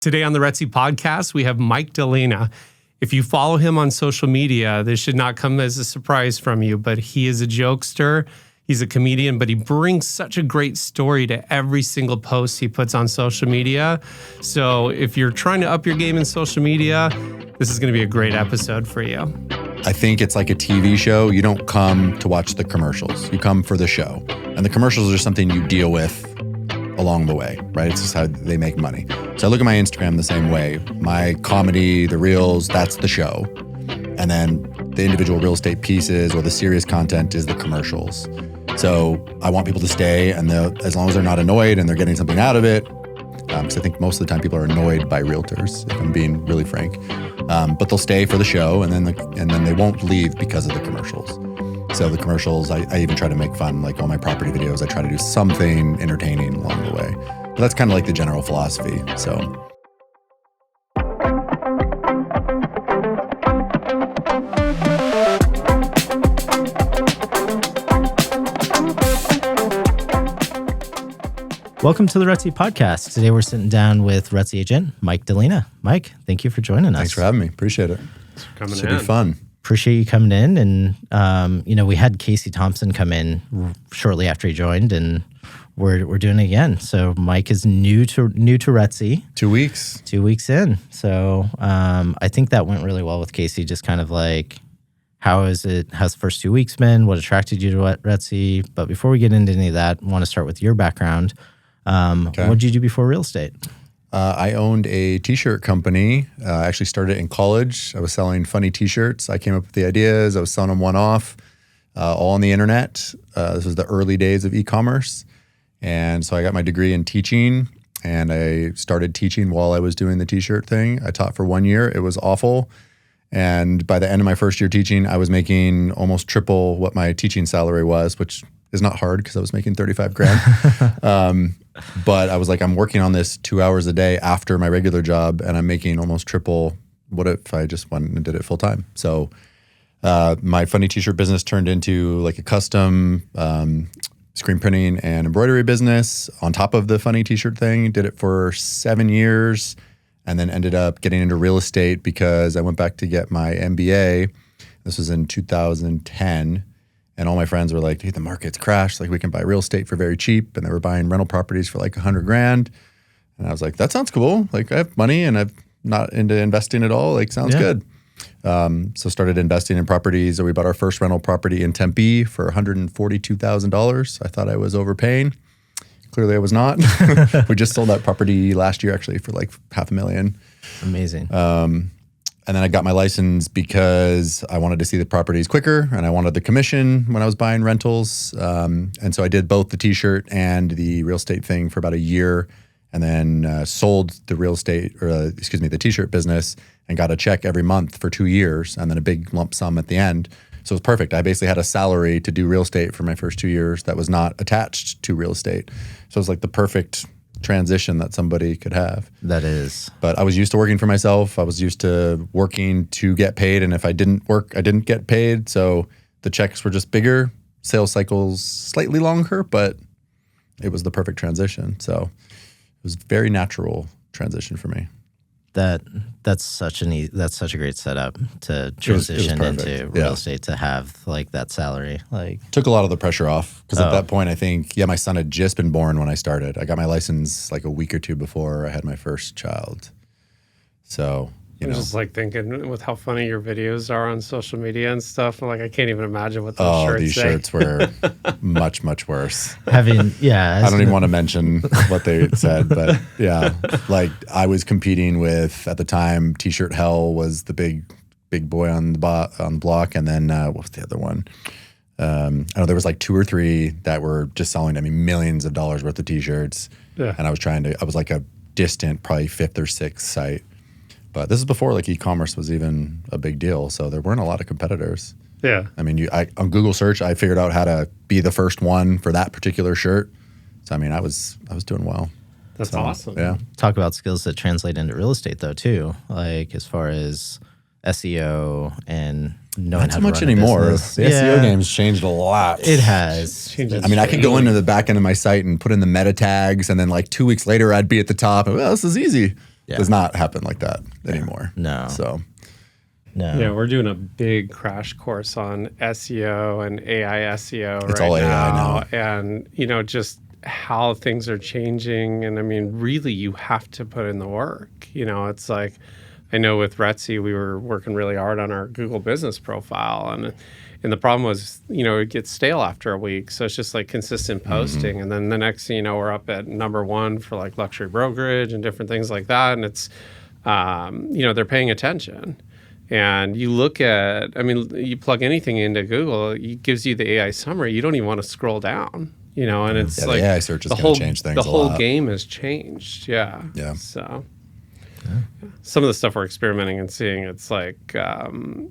Today on the RETSY podcast, we have Mike Delina. If you follow him on social media, this should not come as a surprise from you, but he is a jokester. He's a comedian, but he brings such a great story to every single post he puts on social media. So if you're trying to up your game in social media, this is going to be a great episode for you. I think it's like a TV show. You don't come to watch the commercials. You come for the show. And the commercials are something you deal with along the way, right? It's just how they make money. So I look at my Instagram the same way. My comedy, the reels, that's the show. And then the individual real estate pieces or the serious content is the commercials. So I want people to stay, and as long as they're not annoyed and they're getting something out of it, because I think most of the time people are annoyed by realtors, if I'm being really frank. But they'll stay for the show, and then they won't leave because of the commercials. So the commercials, I even try to make fun, like all my property videos, I try to do something entertaining along the way. But that's kind of like the general philosophy, so. Welcome to the RETSY podcast. Today we're sitting down with RETSY Agent, Mike Delina. Mike, thank you for joining us. Thanks for having me. Appreciate it. Thanks for coming in. Should be fun. Appreciate you coming in. And, we had Casey Thompson come in shortly after he joined, and we're doing it again. So Mike is new to RETSY. 2 weeks. 2 weeks in. So I think that went really well with Casey, just kind of like, how's the first 2 weeks been? What attracted you to RETSY? But before we get into any of that, I want to start with your background. Okay. What did you do before real estate? I owned a t-shirt company. I actually started in college. I was selling funny t-shirts. I came up with the ideas. I was selling them one-off, all on the internet. This was the early days of e-commerce. And so I got my degree in teaching, and I started teaching while I was doing the t-shirt thing. I taught for 1 year. It was awful. And by the end of my first year teaching, I was making almost triple what my teaching salary was, which is not hard because I was making 35 grand. But I was like, I'm working on this 2 hours a day after my regular job, and I'm making almost triple. What if I just went and did it full time? So my funny t-shirt business turned into like a custom screen printing and embroidery business on top of the funny t-shirt thing. Did it for 7 years, and then ended up getting into real estate because I went back to get my MBA. This was in 2010. And all my friends were like, dude, the market's crashed. Like, we can buy real estate for very cheap. And they were buying rental properties for like 100 grand. And I was like, that sounds cool. Like, I have money and I'm not into investing at all. Like, sounds good. So started investing in properties. We bought our first rental property in Tempe for $142,000. I thought I was overpaying. Clearly I was not. We just sold that property last year, actually, for like $500,000. Amazing. And then I got my license because I wanted to see the properties quicker, and I wanted the commission when I was buying rentals. And so I did both the t-shirt and the real estate thing for about a year, and then sold the the t-shirt business and got a check every month for 2 years, and then a big lump sum at the end. So it was perfect. I basically had a salary to do real estate for my first 2 years that was not attached to real estate. So it was like the perfect transition that somebody could have. That is. But I was used to working for myself. I was used to working to get paid. And if I didn't work, I didn't get paid. So the checks were just bigger, sales cycles slightly longer, but it was the perfect transition. So it was a very natural transition for me. That's such a great setup to transition into real estate, to have like that salary. Like, took a lot of the pressure off because at that point I think my son had just been born when I started. I got my license like a week or two before I had my first child. So I was just like thinking with how funny your videos are on social media and stuff. I'm like, I can't even imagine what those shirts these say. shirts were much, much worse. I don't even want to mention what they said, but yeah, like I was competing with, at the time, T-shirt Hell was the big boy on the block. And then what was the other one? I know there was like 2 or 3 that were just selling, millions of dollars worth of T-shirts. Yeah. And I was like a distant, probably 5th or 6th site. But this is before like e-commerce was even a big deal, so there weren't a lot of competitors. Yeah. On Google search, I figured out how to be the first one for that particular shirt. So I was doing well. That's awesome. Yeah. Talk about skills that translate into real estate though too, like as far as SEO and knowing not how so to much run a anymore. business. The SEO game's changed a lot. It has. I could go into the back end of my site and put in the meta tags, and then like 2 weeks later, I'd be at the top. Well, this is easy. does not happen like that anymore. No. So No. Yeah, we're doing a big crash course on SEO and AI SEO It's right all AI now. And, just how things are changing. And I mean, really, you have to put in the work. It's like, I know with RETSY, we were working really hard on our Google business profile. And the problem was, it gets stale after a week. So it's just like consistent posting. And then the next thing you know, we're up at #1 for like luxury brokerage and different things like that. And it's, they're paying attention. And you look at, you plug anything into Google, it gives you the AI summary. You don't even want to scroll down, and it's yeah, like the AI search is going to change things the a whole lot. game has changed. Yeah. Yeah. So some of the stuff we're experimenting and seeing, it's like, we're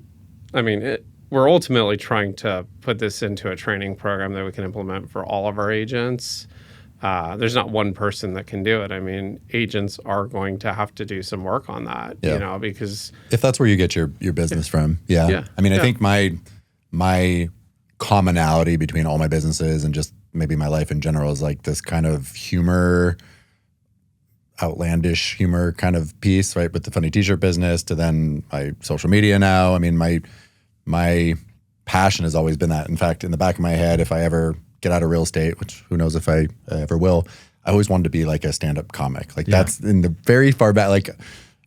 ultimately trying to put this into a training program that we can implement for all of our agents. There's not one person that can do it. Agents are going to have to do some work on that, because if that's where you get your business from. Yeah. Yeah. I think my commonality between all my businesses and just maybe my life in general is like this kind of humor, outlandish humor kind of piece, right? With the funny t-shirt business to then my social media now. My passion has always been that. In fact, in the back of my head, if I ever get out of real estate, which who knows if I ever will, I always wanted to be like a stand-up comic. Like that's in the very far back. Like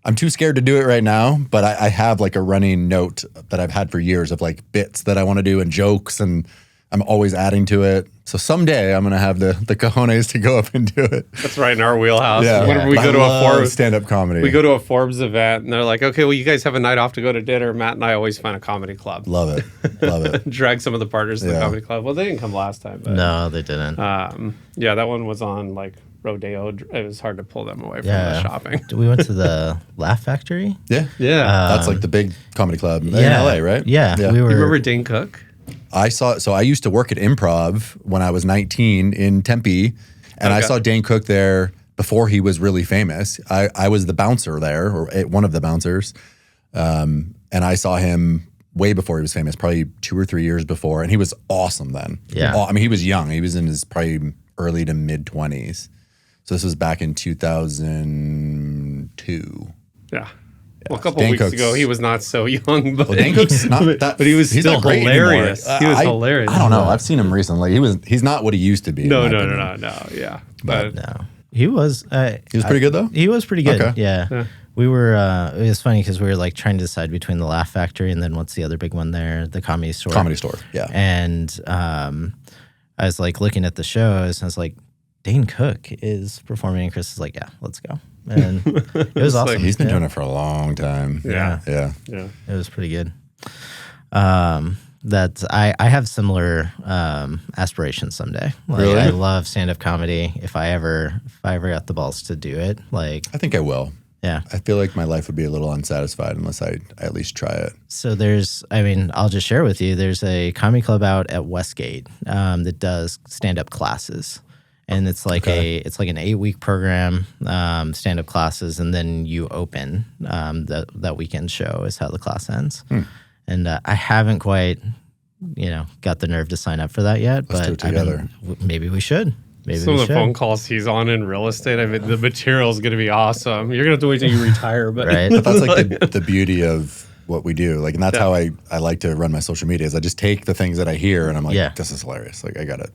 I'm too scared to do it right now, but I have like a running note that I've had for years of like bits that I want to do and jokes, and I'm always adding to it. So someday I'm going to have the cojones to go up and do it. that's right in our wheelhouse. Yeah. Whenever we But go to I a love Forbes stand-up comedy. we go to a Forbes event and they're like, okay, well, you guys have a night off to go to dinner. Matt and I always find a comedy club. Love it. Love it. Drag some of the partners to the Yeah. comedy club. Well, they didn't come last time. But, No, they didn't. yeah, that one was on like Rodeo. It was hard to pull them away from the shopping. We went to the Laugh Factory. Yeah. Yeah. That's like the big comedy club in Yeah. LA, right? Yeah. We were. You remember Dane Cook? I used to work at Improv when I was 19 in Tempe, and I Okay. saw Dane Cook there before he was really famous. I was the bouncer there, or one of the bouncers, and I saw him way before he was famous, probably 2 or 3 years before, and he was awesome then. Yeah. He was young. He was in his probably early to mid 20s. So this was back in 2002. Yeah. Well, a couple Dane weeks Cook's- ago, he was not so young, but Dane Cook's not that, but he was he's still not great hilarious. anymore. He was hilarious. I don't know. I've seen him recently. He's not what he used to be. No. in my opinion. Yeah. But No, he was. He was pretty good though. He was pretty good. Okay. Yeah. We were. It was funny because we were like trying to decide between the Laugh Factory and then what's the other big one there, the Comedy Store. Comedy Store. Yeah. And I was like looking at the shows, and I was like, Dane Cook is performing, and Chris is like, yeah, let's go. And it was awesome. He's been doing it for a long time. Yeah. Yeah. yeah. It was pretty good. That I have similar aspirations someday. Like, Really? I love stand-up comedy. If I ever got the balls to do it, like, I think I will. yeah. I feel like my life would be a little unsatisfied unless I at least try it. So I'll just share with you, there's a comedy club out at Westgate that does stand-up classes. And it's like it's like an 8-week program, stand-up classes, and then you open that weekend show is how the class ends. And I haven't quite, got the nerve to sign up for that yet. Let's do it together. Maybe we should. Some of the phone calls he's on in real estate, the material is going to be awesome. You're going to have to wait till you retire, but Right. But that's like the beauty of what we do. Like, and that's how I like to run my social media is I just take the things that I hear and I'm like, this is hilarious. Like I gotta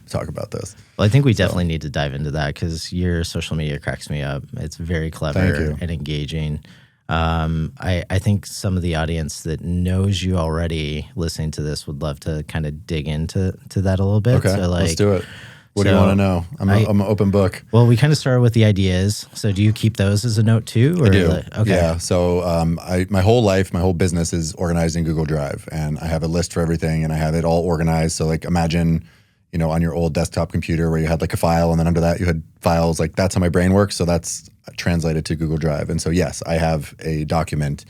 talk about this. Well, I think we definitely need to dive into that because your social media cracks me up. It's very Thank clever you. and engaging. I think some of the audience that knows you already listening to this would love to kind of dig into that a little bit. Okay, So, let's do it. What do you want to know? I'm an open book. Well, we kind of started with the ideas. So do you keep those as a note too? Or I do. Okay. Yeah. So my whole life, my whole business is organized in Google Drive, and I have a list for everything, and I have it all organized. So like imagine, on your old desktop computer where you had like a file, and then under that you had files. Like that's how my brain works. So that's translated to Google Drive. And so yes, I have a document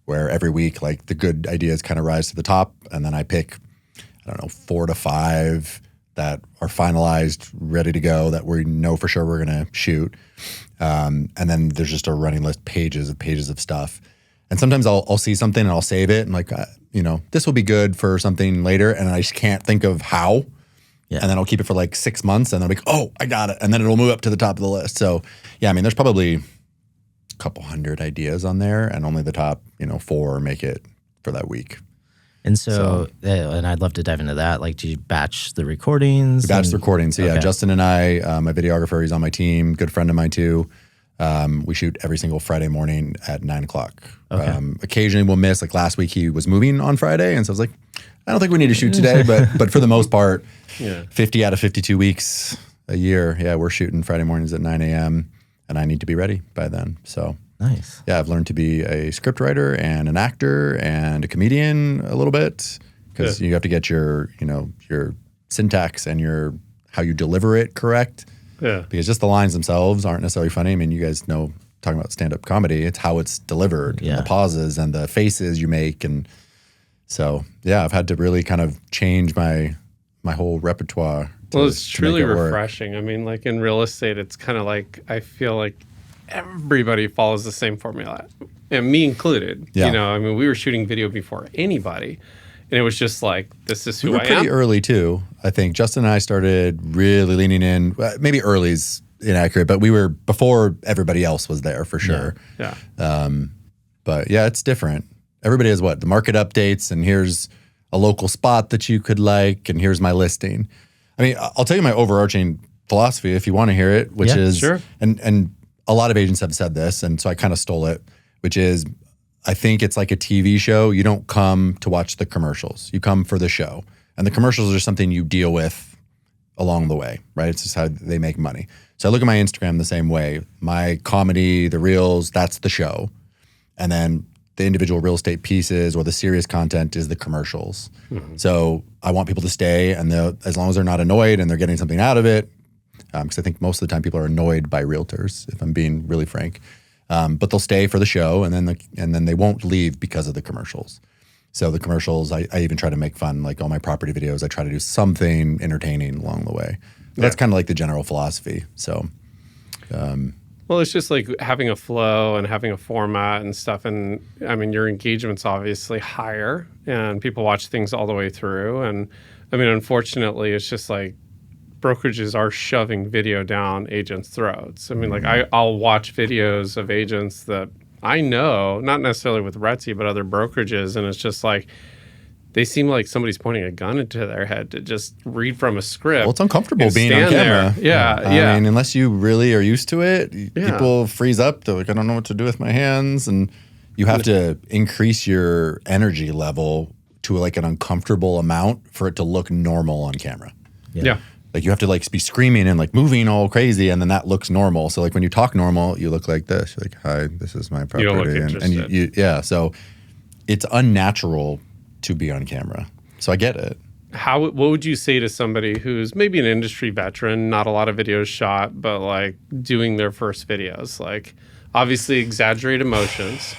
where every week like the good ideas kind of rise to the top, and then I pick, 4 to 5 that are finalized, ready to go, that we know for sure we're going to shoot. And then there's just a running list, pages of stuff. And sometimes I'll see something and I'll save it and like, this will be good for something later. And I just can't think of how. Yeah. And then I'll keep it for like 6 months and then I'll be like, oh, I got it. And then it'll move up to the top of the list. So yeah, there's probably a couple hundred ideas on there, and only the top, 4 make it for that week. And so, and I'd love to dive into that. Like, do you batch the recordings? We batch the recordings. So yeah, Okay. Justin and I, my videographer, he's on my team, good friend of mine too. We shoot every single Friday morning at 9:00. Okay. Occasionally we'll miss, like last week he was moving on Friday. And so I was like, I don't think we need to shoot today, but for the most part, 50 out of 52 weeks a year, we're shooting Friday mornings at 9 a.m. and I need to be ready by then. So Nice. yeah, I've learned to be a script writer and an actor and a comedian a little bit, because you have to get your syntax and how you deliver it correct. Yeah. Because just the lines themselves aren't necessarily funny. I mean, you guys know, talking about stand-up comedy, it's how it's delivered, and the pauses and the faces you make. And so, yeah, I've had to really kind of change my whole repertoire. Well, it's to make truly it work. refreshing. I mean, like in real estate, it's kind of like, I feel like everybody follows the same formula, and me included. Yeah. I mean, we were shooting video before anybody, and it was just like, this is who We were I pretty am. early too. I think Justin and I started really leaning in. Maybe early's inaccurate, but we were before everybody else was there for sure. Yeah. But yeah, it's different. Everybody has the market updates, and here's a local spot that you could like, and here's my listing. I mean, I'll tell you my overarching philosophy if you want to hear it, which is, sure. and a lot of agents have said this, and so I kind of stole it, which is, I think it's like a TV show. You don't come to watch the commercials. You come for the show. And the commercials are something you deal with along the way, right? It's just how they make money. So I look at my Instagram the same way. My comedy, the reels, that's the show. And then the individual real estate pieces or the serious content is the commercials. Mm-hmm. So I want people to stay, and as long as they're not annoyed and they're getting something out of it, because I think most of the time people are annoyed by realtors, if I'm being really frank. But they'll stay for the show, and then they won't leave because of the commercials. So the commercials, I even try to make fun, like all my property videos, I try to do something entertaining along the way. But that's kind of like the general philosophy. So, Well, it's just like having a flow and having a format and stuff. And I mean, your engagement's obviously higher, and people watch things all the way through. And I mean, unfortunately, it's just like brokerages are shoving video down agents' throats. I mean, like I'll watch videos of agents that I know, not necessarily with RETSY, but other brokerages, and it's just like they seem like somebody's pointing a gun into their head to just read from a script. well, it's uncomfortable and being on stand camera. there. Yeah. I mean, unless you really are used to it, people freeze up. They're like, I don't know what to do with my hands. And you have to increase your energy level to like an uncomfortable amount for it to look normal on camera. Yeah. Like you have to like be screaming and like moving all crazy, and then that looks normal. So like when you talk normal, you look like this. You're like, hi, this is my property. You don't look and interested. So it's unnatural to be on camera. So I get it. What would you say to somebody who's maybe an industry veteran, not a lot of videos shot, but like doing their first videos? Like obviously exaggerate emotions,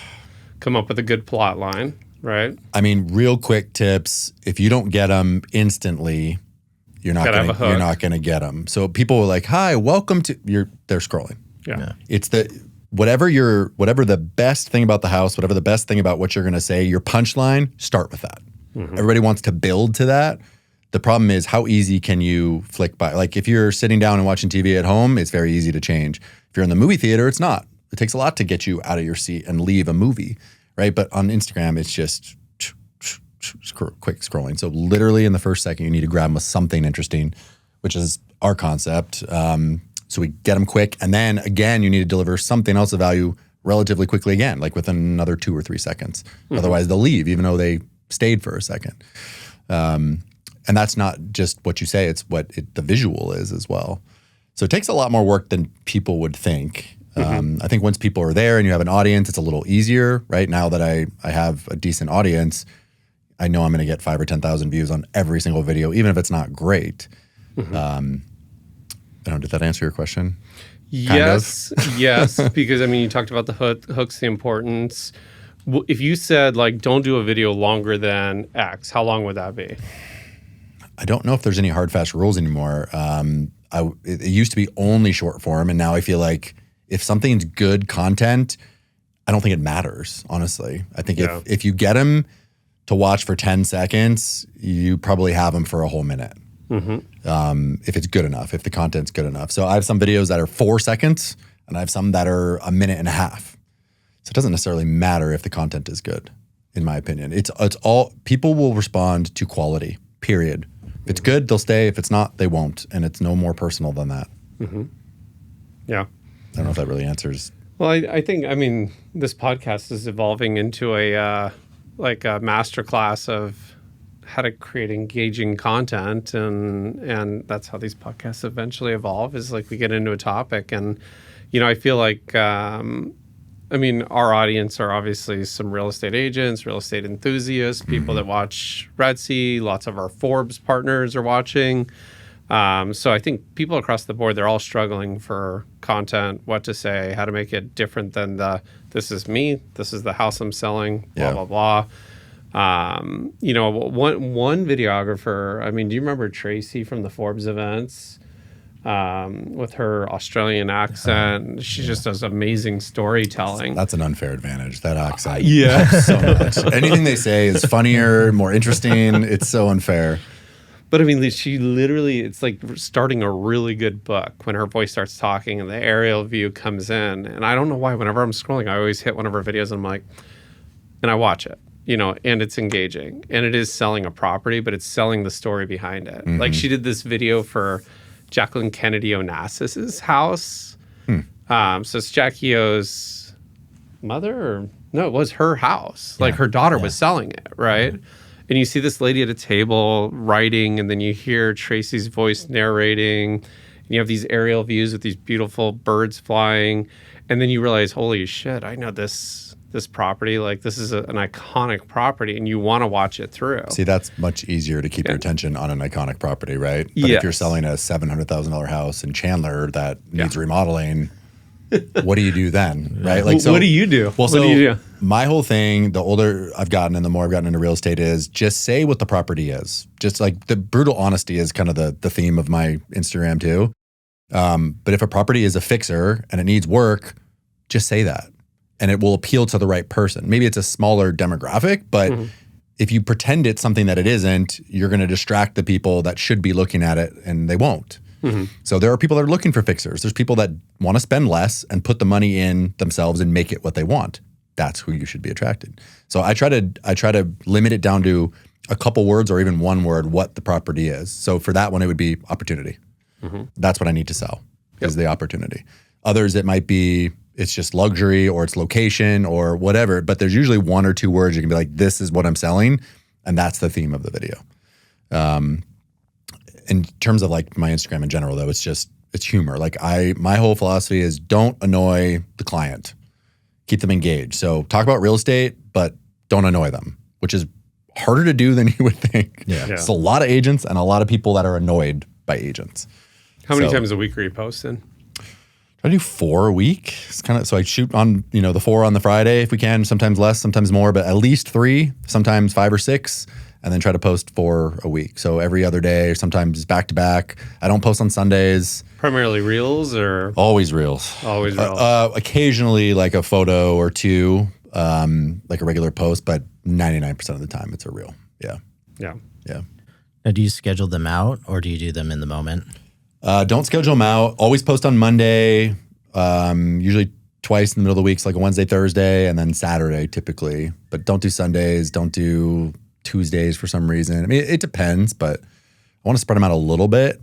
come up with a good plot line, right? I mean, real quick tips. If you don't get them instantly, you're not going to get them. So people were like, hi, welcome to they're scrolling. Yeah. It's whatever the best thing about the house, whatever the best thing about what you're going to say, your punchline, start with that. Mm-hmm. Everybody wants to build to that. The problem is, how easy can you flick by? Like if you're sitting down and watching TV at home, it's very easy to change. If you're in the movie theater, it's not. It takes a lot to get you out of your seat and leave a movie, right? But on Instagram, it's just quick scrolling. So literally in the first second, you need to grab them with something interesting, which is our concept. So we get them quick. And then again, you need to deliver something else of value relatively quickly again, like within another 2 or 3 seconds. Mm-hmm. Otherwise they'll leave, even though they stayed for a second. And that's not just what you say, it's what the visual is as well. So it takes a lot more work than people would think. Mm-hmm. I think once people are there and you have an audience, it's a little easier. Right now that I have a decent audience, I know I'm going to get 5,000 or 10,000 views on every single video, even if it's not great. Mm-hmm. I don't know, did that answer your question? Yes, yes. Because I mean, you talked about the hooks, the importance. If you said like, don't do a video longer than X, how long would that be? I don't know if there's any hard, fast rules anymore. It used to be only short form, and now I feel like if something's good content, I don't think it matters, honestly. I think if you get them to watch for 10 seconds, you probably have them for a whole minute. Mm-hmm. If it's good enough, if the content's good enough. So I have some videos that are 4 seconds, and I have some that are a minute and a half. So it doesn't necessarily matter if the content is good, in my opinion. It's all, people will respond to quality, period. If it's good, they'll stay. If it's not, they won't. And it's no more personal than that. Yeah. I don't know if that really answers. Well, I think, I mean, this podcast is evolving into a master class of how to create engaging content. And that's how these podcasts eventually evolve, is like we get into a topic. And, you know, I feel like, I mean, our audience are obviously some real estate agents, real estate enthusiasts, people that watch RETSY. Lots of our Forbes partners are watching. So I think people across the board, they're all struggling for content, what to say, how to make it different than this is me, this is the house I'm selling, blah, blah, blah. You know, one videographer, I mean, do you remember Tracy from the Forbes events? With her Australian accent. She just does amazing storytelling. That's an unfair advantage, that accent. Yeah. So much. Anything they say is funnier, more interesting. It's so unfair. But I mean, she literally, it's like starting a really good book when her voice starts talking and the aerial view comes in. And I don't know why, whenever I'm scrolling, I always hit one of her videos and I'm like, and I watch it, you know, and it's engaging. And it is selling a property, but it's selling the story behind it. Like she did this video for Jacqueline Kennedy Onassis's house. So it's Jackie O's mother, or no, it was her house. Like her daughter was selling it, right? And you see this lady at a table writing, and then you hear Tracy's voice narrating, and you have these aerial views with these beautiful birds flying, and then you realize, holy shit, I know this property. Like, this is an iconic property, and you want to watch it through. See, that's much easier to keep your attention on an iconic property, right? But if you're selling a $700,000 house in Chandler that needs remodeling, what do you do then, right? Like, so what do you do? Well, so my whole thing, the older I've gotten and the more I've gotten into real estate, is just say what the property is. Just like the brutal honesty is kind of the theme of my Instagram too. But if a property is a fixer and it needs work, just say that. And it will appeal to the right person. Maybe it's a smaller demographic, but if you pretend it's something that it isn't, you're going to distract the people that should be looking at it, and they won't. So there are people that are looking for fixers. There's people that want to spend less and put the money in themselves and make it what they want. That's who you should be attracted. So I try to limit it down to a couple words or even one word, what the property is. So for that one, it would be opportunity. That's what I need to sell, is the opportunity. Others, it might be, it's just luxury, or it's location, or whatever. But there's usually one or two words you can be like, this is what I'm selling. And that's the theme of the video. In terms of like my Instagram in general, though, it's humor. Like my whole philosophy is don't annoy the client, keep them engaged. So talk about real estate, but don't annoy them, which is harder to do than you would think. It's a lot of agents and a lot of people that are annoyed by agents. How many times a week are you posting? I do 4 a week. It's kind of, so I shoot on, the 4 on the Friday if we can, sometimes less, sometimes more, but at least 3, sometimes 5 or 6, and then try to post 4 a week. So every other day, sometimes back to back. I don't post on Sundays. Primarily reels, or? Always reels. Always reels. Occasionally like a photo or two, like a regular post, but 99% of the time it's a reel. Yeah. Now, do you schedule them out, or do you do them in the moment? Don't schedule them out. Always post on Monday, usually twice in the middle of the weeks, like a Wednesday, Thursday, and then Saturday typically. But don't do Sundays. Don't do Tuesdays for some reason. I mean, it depends, but I want to spread them out a little bit,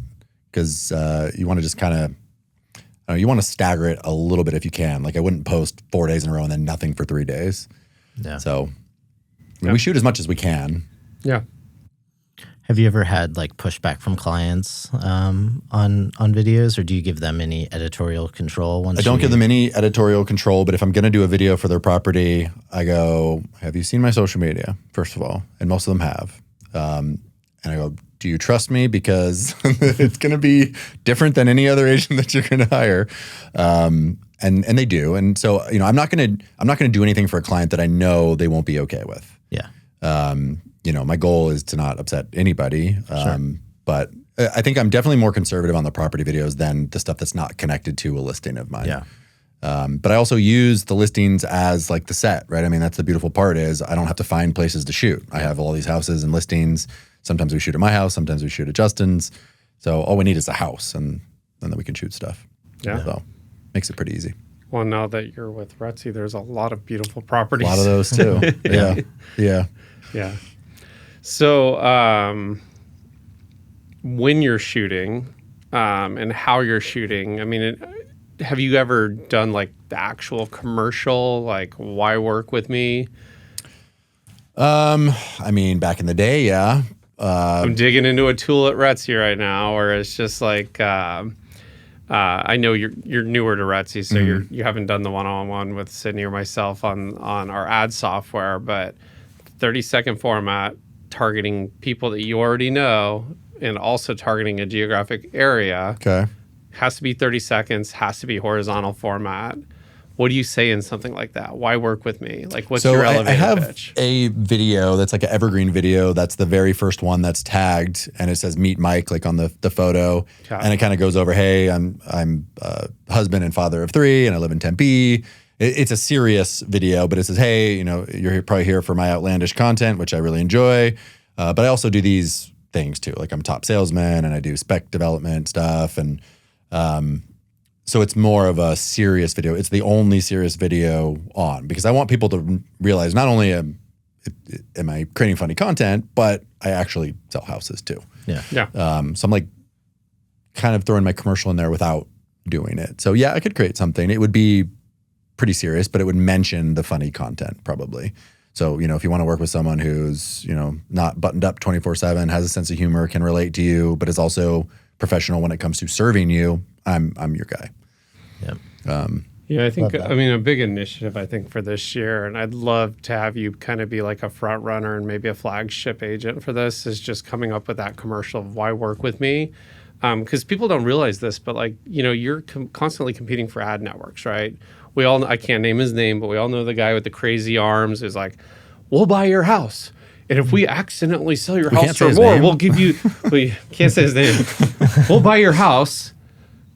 because you want to just kind of, you want to stagger it a little bit if you can. Like I wouldn't post 4 days in a row and then nothing for 3 days. Yeah. So I mean, we shoot as much as we can. Yeah. Have you ever had like pushback from clients on videos, or do you give them any editorial control? I don't give them any editorial control, but if I'm going to do a video for their property, I go, have you seen my social media, first of all? And most of them have. And I go, do you trust me? Because it's going to be different than any other agent that you're going to hire. And they do. And so, I'm not going to do anything for a client that I know they won't be okay with. Yeah. My goal is to not upset anybody. But I think I'm definitely more conservative on the property videos than the stuff that's not connected to a listing of mine. Yeah. But I also use the listings as like the set, right? I mean, that's the beautiful part, is I don't have to find places to shoot. I have all these houses and listings. Sometimes we shoot at my house. Sometimes we shoot at Justin's. So all we need is a house, and then we can shoot stuff. Yeah. So makes it pretty easy. Well, now that you're with RETSY, there's a lot of beautiful A properties. lot of those too. Yeah. Yeah. Yeah. So when you're shooting and how you're shooting, I mean, have you ever done like the actual commercial, like why work with me? I mean, back in the day, yeah. I'm digging into a tool at RETSY right now, where it's just like, I know you're newer to RETSY, so you haven't done the one-on-one with Sydney or myself on our ad software, but 30-second format, targeting people that you already know, and also targeting a geographic area. Okay. Has to be 30 seconds, has to be horizontal format. What do you say in something like that? Why work with me? Like, what's your elevator I have pitch? a video that's like an evergreen video. That's the very first one that's tagged, and it says "Meet Mike" like on the photo, Okay. and it kind of goes over, "Hey, I'm husband and father of 3, and I live in Tempe." It's a serious video, but it says, "Hey, you're probably here for my outlandish content, which I really enjoy, but I also do these things too. Like I'm a top salesman, and I do spec development stuff, and so it's more of a serious video. It's the only serious video on, because I want people to realize not only am I creating funny content, but I actually sell houses too. Yeah. Yeah. So I'm like kind of throwing my commercial in there without doing it. So yeah, I could create something. It would be pretty serious, but it would mention the funny content probably. So, if you want to work with someone who's, not buttoned up 24/7, has a sense of humor, can relate to you, but is also professional when it comes to serving you, I'm your guy. Yeah. Yeah, I think, a big initiative, I think, for this year, and I'd love to have you kind of be like a front runner and maybe a flagship agent for this, is just coming up with that commercial of why work with me. Because people don't realize this, but you're constantly competing for ad networks, right? We all, I can't name his name, but we all know the guy with the crazy arms is like, we'll buy your house. And if we accidentally sell your house for more, we'll give you, we can't say his name. We'll buy your house.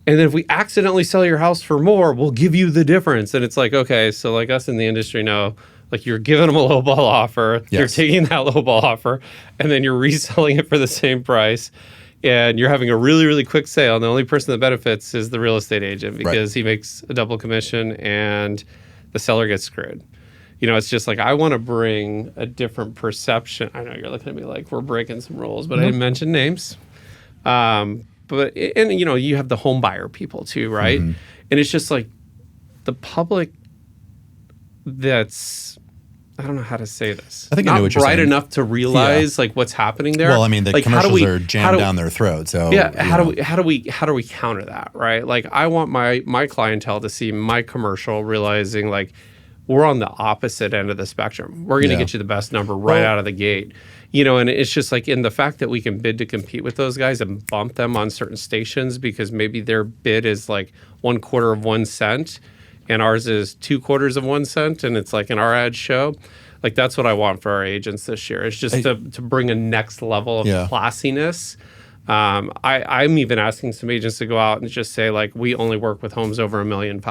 And then if we accidentally sell your house for more, we'll give you the difference. And it's like, okay, so like us in the industry know, like you're giving them a lowball offer, Yes. you're taking that lowball offer, and then you're reselling it for the same price. And you're having a really, really quick sale. And the only person that benefits is the real estate agent, because he makes a double commission and the seller gets screwed. It's just like, I want to bring a different perception. I know you're looking at me like we're breaking some rules, but I didn't mention names. But you have the home buyer people too, right? Mm-hmm. And it's just like the public that's, I don't know how to say this. I think I not know what you're bright saying. enough to realize like what's happening there. Well, I mean, the like, commercials are jammed down their throat. So yeah, how do we counter that, right? Like, I want my clientele to see my commercial, realizing like we're on the opposite end of the spectrum. We're going to get you the best number right out of the gate. And it's just like, in the fact that we can bid to compete with those guys and bump them on certain stations, because maybe their bid is like 1/4 of 1 cent and ours is 2/4 of 1 cent, and it's like in our ad show. Like, that's what I want for our agents this year. It's just to bring a next level of classiness. I'm even asking some agents to go out and just say, like, we only work with homes over $1.5 million.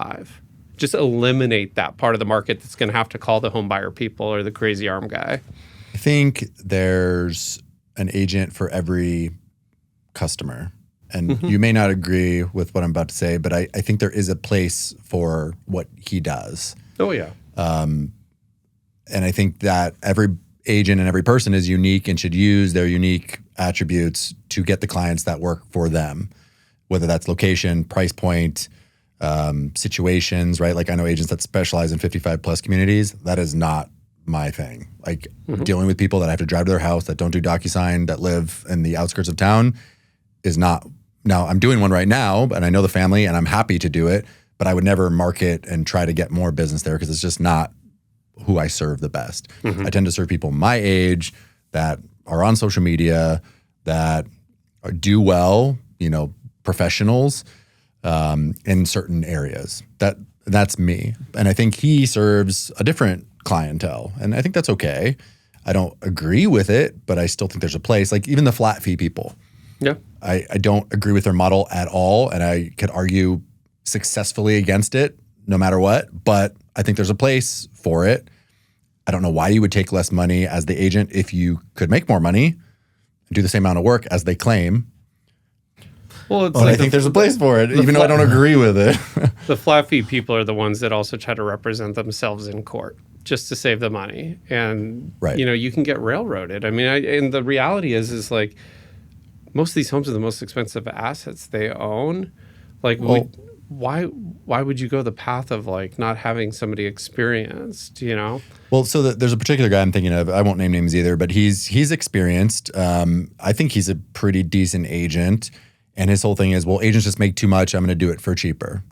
Just eliminate that part of the market that's going to have to call the home buyer people or the crazy arm guy. I think there's an agent for every customer. And you may not agree with what I'm about to say, but I think there is a place for what he does. Oh, yeah. And I think that every agent and every person is unique and should use their unique attributes to get the clients that work for them, whether that's location, price point, situations, right? Like, I know agents that specialize in 55 plus communities. That is not my thing. Like, dealing with people that have to drive to their house, that don't do DocuSign, that live in the outskirts of town is not. Now, I'm doing one right now, and I know the family, and I'm happy to do it, but I would never market and try to get more business there, because it's just not who I serve the best. I tend to serve people my age that are on social media, that do well, professionals in certain areas. That's me. And I think he serves a different clientele, and I think that's okay. I don't agree with it, but I still think there's a place. Like, even the flat fee people. Yeah. I don't agree with their model at all, and I could argue successfully against it no matter what, but I think there's a place for it. I don't know why you would take less money as the agent if you could make more money and do the same amount of work as they claim. Well, it's But I think there's a place for it, even though I don't agree with it. the flat fee people are the ones that also try to represent themselves in court just to save the money. And, Right. you can get railroaded. I mean, and the reality is like most of these homes are the most expensive assets they own. Like, why would you go the path of like not having somebody experienced, Well, so there's a particular guy I'm thinking of. I won't name names either, but he's experienced. I think he's a pretty decent agent. And his whole thing is, well, agents just make too much. I'm going to do it for cheaper.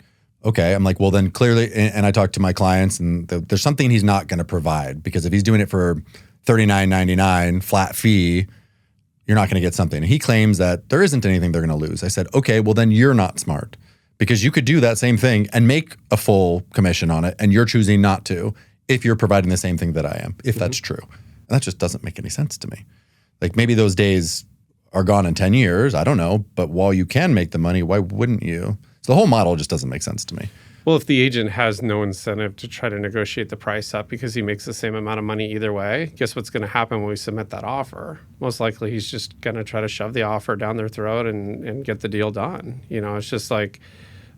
Okay. I'm like, well, then clearly, and I talk to my clients, and there's something he's not going to provide, because if he's doing it for $39.99 flat fee, you're not going to get something. And he claims that there isn't anything they're going to lose. I said, okay, well, then you're not smart, because you could do that same thing and make a full commission on it, and you're choosing not to if you're providing the same thing that I am, if that's true. And that just doesn't make any sense to me. Like, maybe those days are gone in 10 years. I don't know. But while you can make the money, why wouldn't you? So the whole model just doesn't make sense to me. Well, if the agent has no incentive to try to negotiate the price up because he makes the same amount of money either way, guess what's going to happen when we submit that offer? Most likely he's just going to try to shove the offer down their throat and get the deal done. It's just like,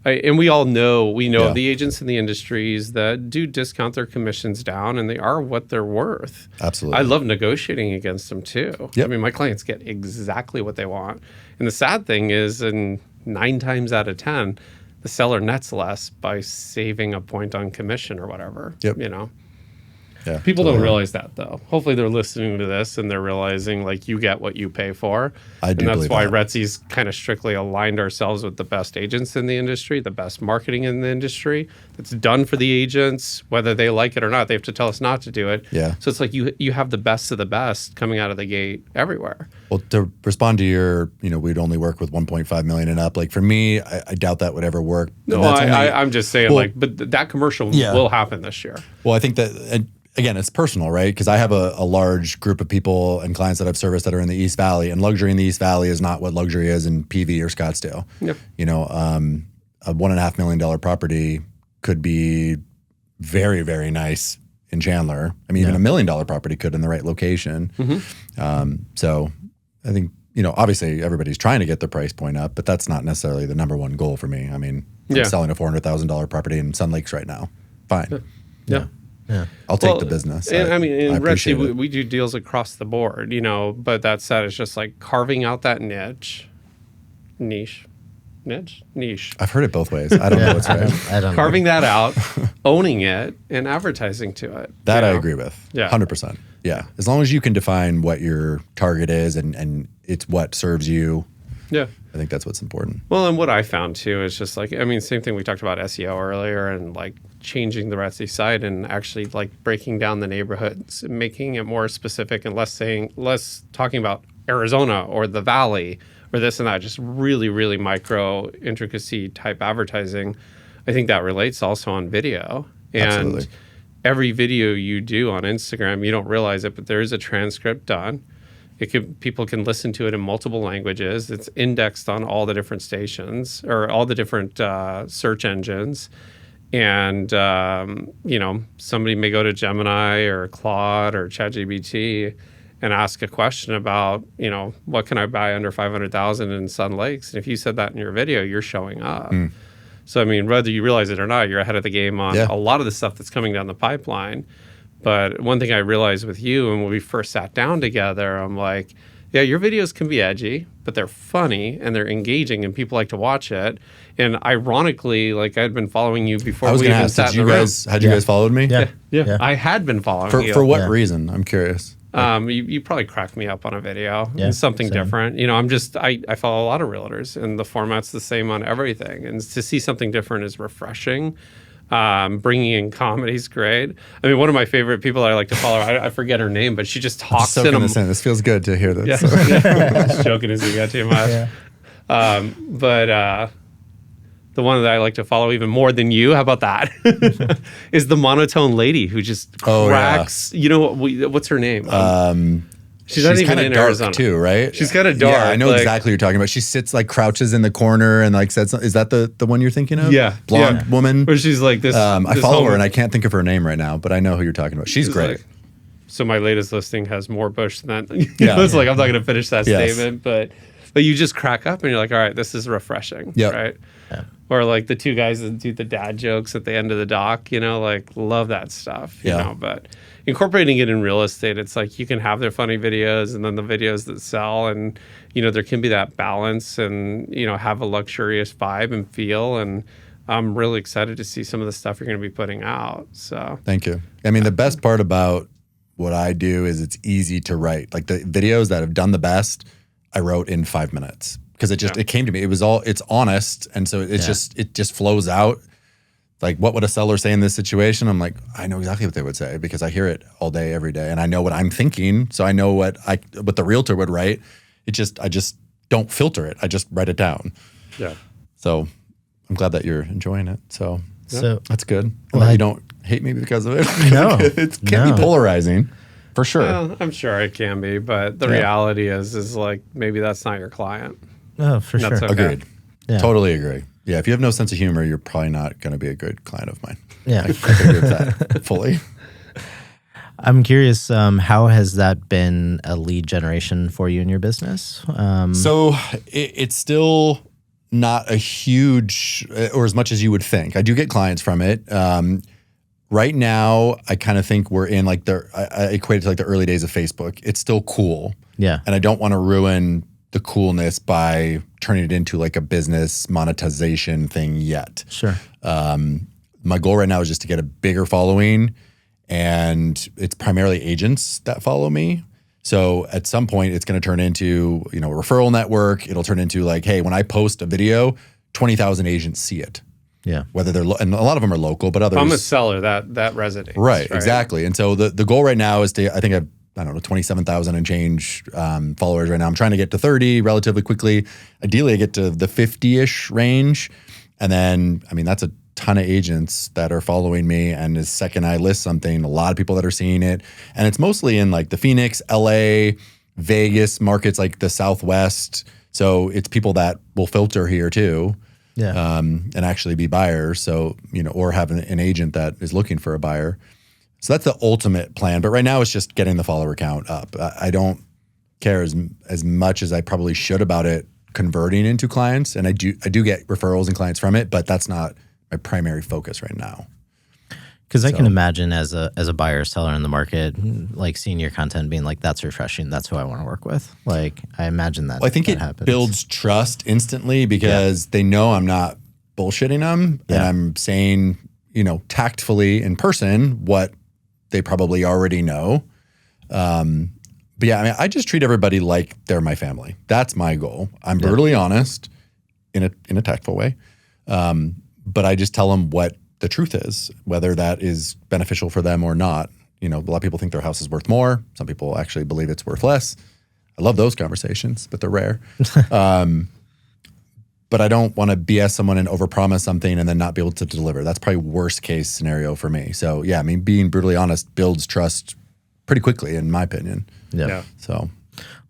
and we all know, of the agents in the industries that do discount their commissions down, and they are what they're worth. Absolutely. I love negotiating against them too. Yep. I mean, my clients get exactly what they want. And the sad thing is, and 9 times out of 10, the seller nets less by saving a point on commission or whatever. Yep. Yeah, people don't realize that, though. Hopefully they're listening to this and they're realizing, like, you get what you pay for. I do. And that's believe why that. RETSY's kind of strictly aligned ourselves with the best agents in the industry, the best marketing in the industry. That's done for the agents, whether they like it or not. They have to tell us not to do it. Yeah. So it's like you have the best of the best coming out of the gate everywhere. Well, to respond to your, we'd only work with 1.5 million and up. Like, for me, I doubt that would ever work. No, I'm just saying, but that commercial will happen this year. Well, I think that, again, it's personal, right? Because I have a large group of people and clients that I've serviced that are in the East Valley, and luxury in the East Valley is not what luxury is in PV or Scottsdale. Yep. A $1.5 million property could be very, very nice in Chandler. I mean, even $1 million property could in the right location. So I think, obviously everybody's trying to get their price point up, but that's not necessarily the number one goal for me. I mean, I'm selling a $400,000 property in Sun Lakes right now. Fine. Yeah. I'll take the business. And I mean, in appreciate RETSY, it. we do deals across the board, but that said, it's just like carving out that niche. I've heard it both ways. I don't know what's right. I don't Carving that out, owning it, and advertising to it. That I agree with. Yeah. 100%. Yeah. As long as you can define what your target is and it's what serves you. Yeah. I think that's what's important. Well, and what I found too is just like, I mean, same thing we talked about SEO earlier, and like changing the RETSY site and actually like breaking down the neighborhoods, making it more specific and less talking about Arizona or the Valley or this and that, just really, really micro intricacy type advertising. I think that relates also on video. And Absolutely. every video you do on Instagram, you don't realize it, but there is a transcript done. People can listen to it in multiple languages. It's indexed on all the different stations or all the different search engines. And, somebody may go to Gemini or Claude or ChatGPT and ask a question about, what can I buy under $500,000 in Sun Lakes? And if you said that in your video, you're showing up. So, I mean, whether you realize it or not, you're ahead of the game on a lot of the stuff that's coming down the pipeline. But one thing I realized with you, and when we first sat down together, I'm like, yeah, your videos can be edgy, but they're funny and they're engaging and people like to watch it. And ironically, like I'd been following you before we even sat in the room. Had you guys followed me? Yeah. I had been following you. For what reason? I'm curious. You probably cracked me up on a video. Yeah, It's something same. different. I follow a lot of realtors and the format's the same on everything. And to see something different is refreshing. Bringing in comedy is great. I mean, one of my favorite people I like to follow, I forget her name, but she just talks in Soaking this in. This feels good to hear this. Just joking as you got too much. But the one that I like to follow even more than you, how about that? Is the monotone lady who just cracks. You know what's her name? She's not even in dark Arizona too, right? She's kind of dark. Yeah, I know exactly what you're talking about. She sits like crouches in the corner and like says, "Is that the one you're thinking of?" Yeah, blonde woman. Where she's like this. I follow her and I can't think of her name right now, but I know who you're talking about. She's great. So my latest listing has more bush than that. It's like I'm not going to finish that statement, but but you just crack up and you're like, all right, this is refreshing. Yep. Right. Yeah. Or like the two guys that do the dad jokes at the end of the doc, like love that stuff, you know, but incorporating it in real estate, it's like you can have their funny videos and then the videos that sell, and, there can be that balance and, have a luxurious vibe and feel. And I'm really excited to see some of the stuff you're going to be putting out. So thank you. I mean, the best part about what I do is it's easy to write. Like the videos that have done the best, I wrote in 5 minutes. Because it came to me. It's honest. And so it just flows out. Like, what would a seller say in this situation? I'm like, I know exactly what they would say because I hear it all day, every day. And I know what I'm thinking. So I know what the realtor would write. I just don't filter it. I just write it down. Yeah. So I'm glad that you're enjoying it. So that's good. Well, you don't hate me because of it. No. It can be polarizing. For sure. Well, I'm sure it can be, but the reality is like maybe that's not your client. Oh, for That's sure. okay. Agreed. Yeah. Totally agree. Yeah, if you have no sense of humor, you're probably not going to be a good client of mine. Yeah. I can agree with that fully. I'm curious, how has that been a lead generation for you in your business? So it's still not a huge, or as much as you would think. I do get clients from it. Right now, I kind of think we're in like I equate it to like the early days of Facebook. It's still cool. Yeah. And I don't want to ruin the coolness by turning it into like a business monetization thing yet. Sure. My goal right now is just to get a bigger following, and it's primarily agents that follow me. So at some point it's going to turn into, a referral network. It'll turn into like, hey, when I post a video, 20,000 agents see it. Yeah. Whether they're, and a lot of them are local, but others. If I'm a seller, that resonates. Right, exactly. And so the goal right now is to, I think I don't know, 27,000 and change followers right now. I'm trying to get to 30 relatively quickly. Ideally, I get to the 50-ish range. And then, that's a ton of agents that are following me. And the second I list something, a lot of people that are seeing it. And it's mostly in like the Phoenix, LA, Vegas markets, like the Southwest. So it's people that will filter here too. Yeah. And actually be buyers. So, or have an agent that is looking for a buyer. So that's the ultimate plan. But right now it's just getting the follower count up. I don't care as much as I probably should about it converting into clients. And I do get referrals and clients from it, but that's not my primary focus right now. Because I can imagine as a buyer or seller in the market, like seeing your content being like, that's refreshing. That's who I want to work with. Like, I imagine that. Well, I think it happens. builds trust instantly because they know I'm not bullshitting them and I'm saying, tactfully in person what they probably already know. But yeah, I just treat everybody like they're my family. That's my goal. I'm brutally honest in a tactful way. But I just tell them what the truth is, whether that is beneficial for them or not. A lot of people think their house is worth more. Some people actually believe it's worth less. I love those conversations, but they're rare. But I don't want to BS someone and overpromise something and then not be able to deliver. That's probably worst case scenario for me. So yeah, being brutally honest builds trust pretty quickly, in my opinion. Yeah. So.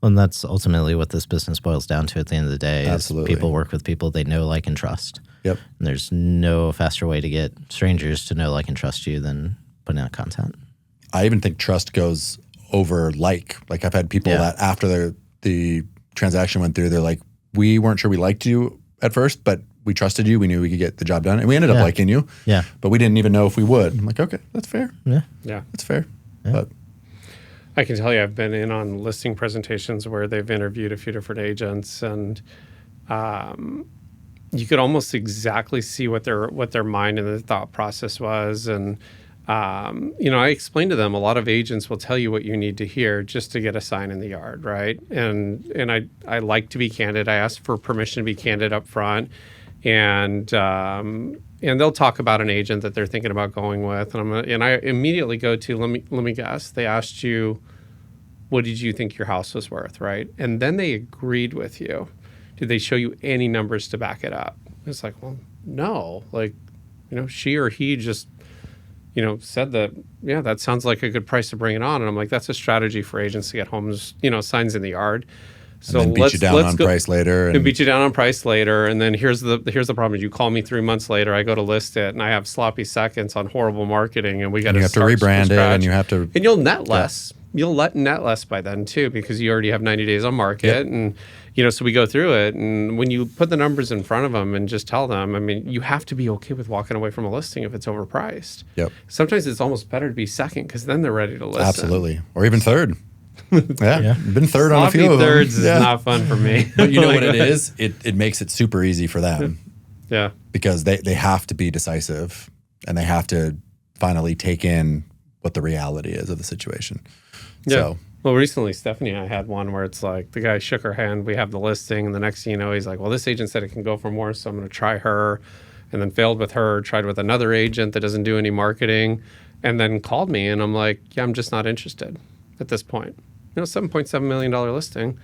Well, and that's ultimately what this business boils down to at the end of the day. Absolutely. Is people work with people they know, like, and trust. Yep. And there's no faster way to get strangers to know, like, and trust you than putting out content. I even think trust goes over like. Like I've had people that after the transaction went through, they're like, we weren't sure we liked you at first, but we trusted you. We knew we could get the job done. And we ended up liking you. Yeah. But we didn't even know if we would. I'm like, okay, that's fair. Yeah. Yeah. That's fair. Yeah. But I can tell you I've been in on listing presentations where they've interviewed a few different agents, and you could almost exactly see what their mind and their thought process was. And I explained to them a lot of agents will tell you what you need to hear just to get a sign in the yard, right? And I like to be candid. I ask for permission to be candid up front, and they'll talk about an agent that they're thinking about going with, and I immediately go to let me guess. They asked you, what did you think your house was worth, right? And then they agreed with you. Did they show you any numbers to back it up? It's like, well, no. Like, she or he just said that, yeah, that sounds like a good price to bring it on. And I'm like, that's a strategy for agents to get homes, signs in the yard. So and then beat you down on price later. And beat you down on price later. And then here's the problem. You call me 3 months later, I go to list it, and I have sloppy seconds on horrible marketing, and we got to rebrand it, and you have to. And you'll net less. you'll net less by then too, because you already have 90 days on market. And, so we go through it. And when you put the numbers in front of them and just tell them, I mean, you have to be okay with walking away from a listing if it's overpriced. Yep. Sometimes it's almost better to be second, because then they're ready to listen. Absolutely. Or even third. Been third on a few of them. Thirds is not fun for me. But you know what it is? It makes it super easy for them. Yeah. Because they have to be decisive, and they have to finally take in what the reality is of the situation. Yeah. So, well, recently, Stephanie and I had one where it's like the guy shook her hand, we have the listing, and the next thing you know, he's like, well, this agent said it can go for more, so I'm going to try her, and then failed with her, tried with another agent that doesn't do any marketing, and then called me, and I'm like, yeah, I'm just not interested at this point. $7.7 million listing.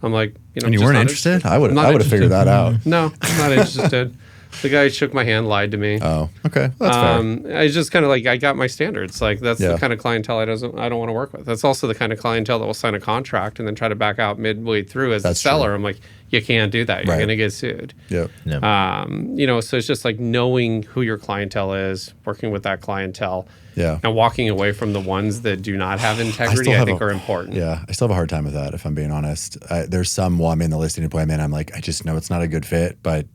I'm like, and you weren't interested? I would have figured that out. No, I'm not interested. The guy shook my hand, lied to me. Oh, okay. That's fair. I just kind of like, I got my standards. Like, that's the kind of clientele I don't want to work with. That's also the kind of clientele that will sign a contract and then try to back out midway through as a seller. True. I'm like, you can't do that. You're going to get sued. Yep. So it's just like knowing who your clientele is, working with that clientele. Yeah. And walking away from the ones that do not have integrity, I think are important. Yeah. I still have a hard time with that, if I'm being honest. There's some, I'm in the listing appointment, I'm like, I just know it's not a good fit, but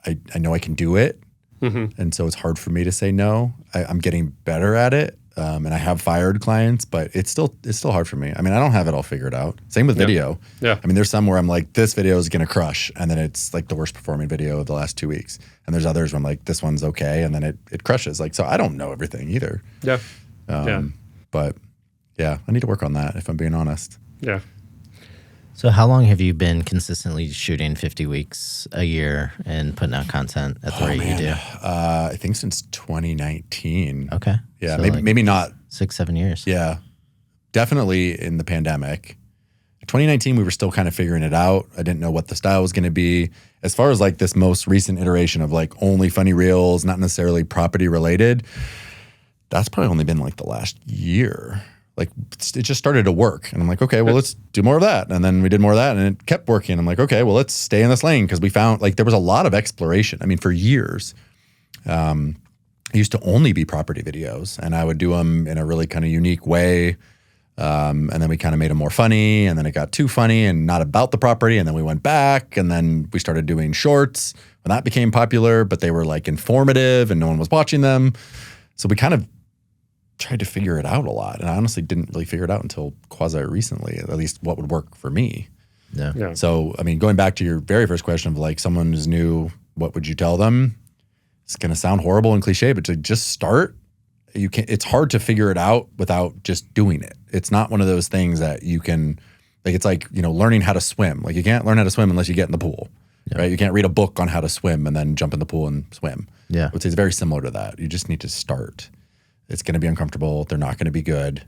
I know I can do it. Mm-hmm. And so it's hard for me to say no. I'm getting better at it. And I have fired clients, but it's still hard for me. I mean, I don't have it all figured out. Same with video. Yeah. I mean, there's some where I'm like, this video is going to crush. And then it's like the worst performing video of the last 2 weeks. And there's others where I'm like, this one's okay. And then it crushes. Like, so I don't know everything either. Yeah. But yeah, I need to work on that, if I'm being honest. Yeah. So how long have you been consistently shooting 50 weeks a year and putting out content at the rate you do? I think since 2019. Okay. Yeah, so maybe not 6-7 years. Yeah, definitely in the pandemic. 2019, we were still kind of figuring it out. I didn't know what the style was going to be. As far as like this most recent iteration of like only funny reels, not necessarily property related, that's probably only been like the last year. Like it just started to work. And I'm like, okay, well, let's do more of that. And then we did more of that and it kept working. I'm like, okay, well, let's stay in this lane, because we found like there was a lot of exploration. I mean, for years, it used to only be property videos, and I would do them in a really kind of unique way. And then we kind of made them more funny, and then it got too funny and not about the property. And then we went back, and then we started doing shorts when that became popular, but they were like informative and no one was watching them. So we kind of tried to figure it out a lot. And I honestly didn't really figure it out until quasi recently, at least what would work for me. Yeah. So, I mean, going back to your very first question of like someone who's new, what would you tell them? It's going to sound horrible and cliche, but to just start, it's hard to figure it out without just doing it. It's not one of those things that you can, like, it's like, learning how to swim. Like you can't learn how to swim unless you get in the pool, right? You can't read a book on how to swim and then jump in the pool and swim. Yeah. I would say it's very similar to that. You just need to start. It's going to be uncomfortable. They're not going to be good.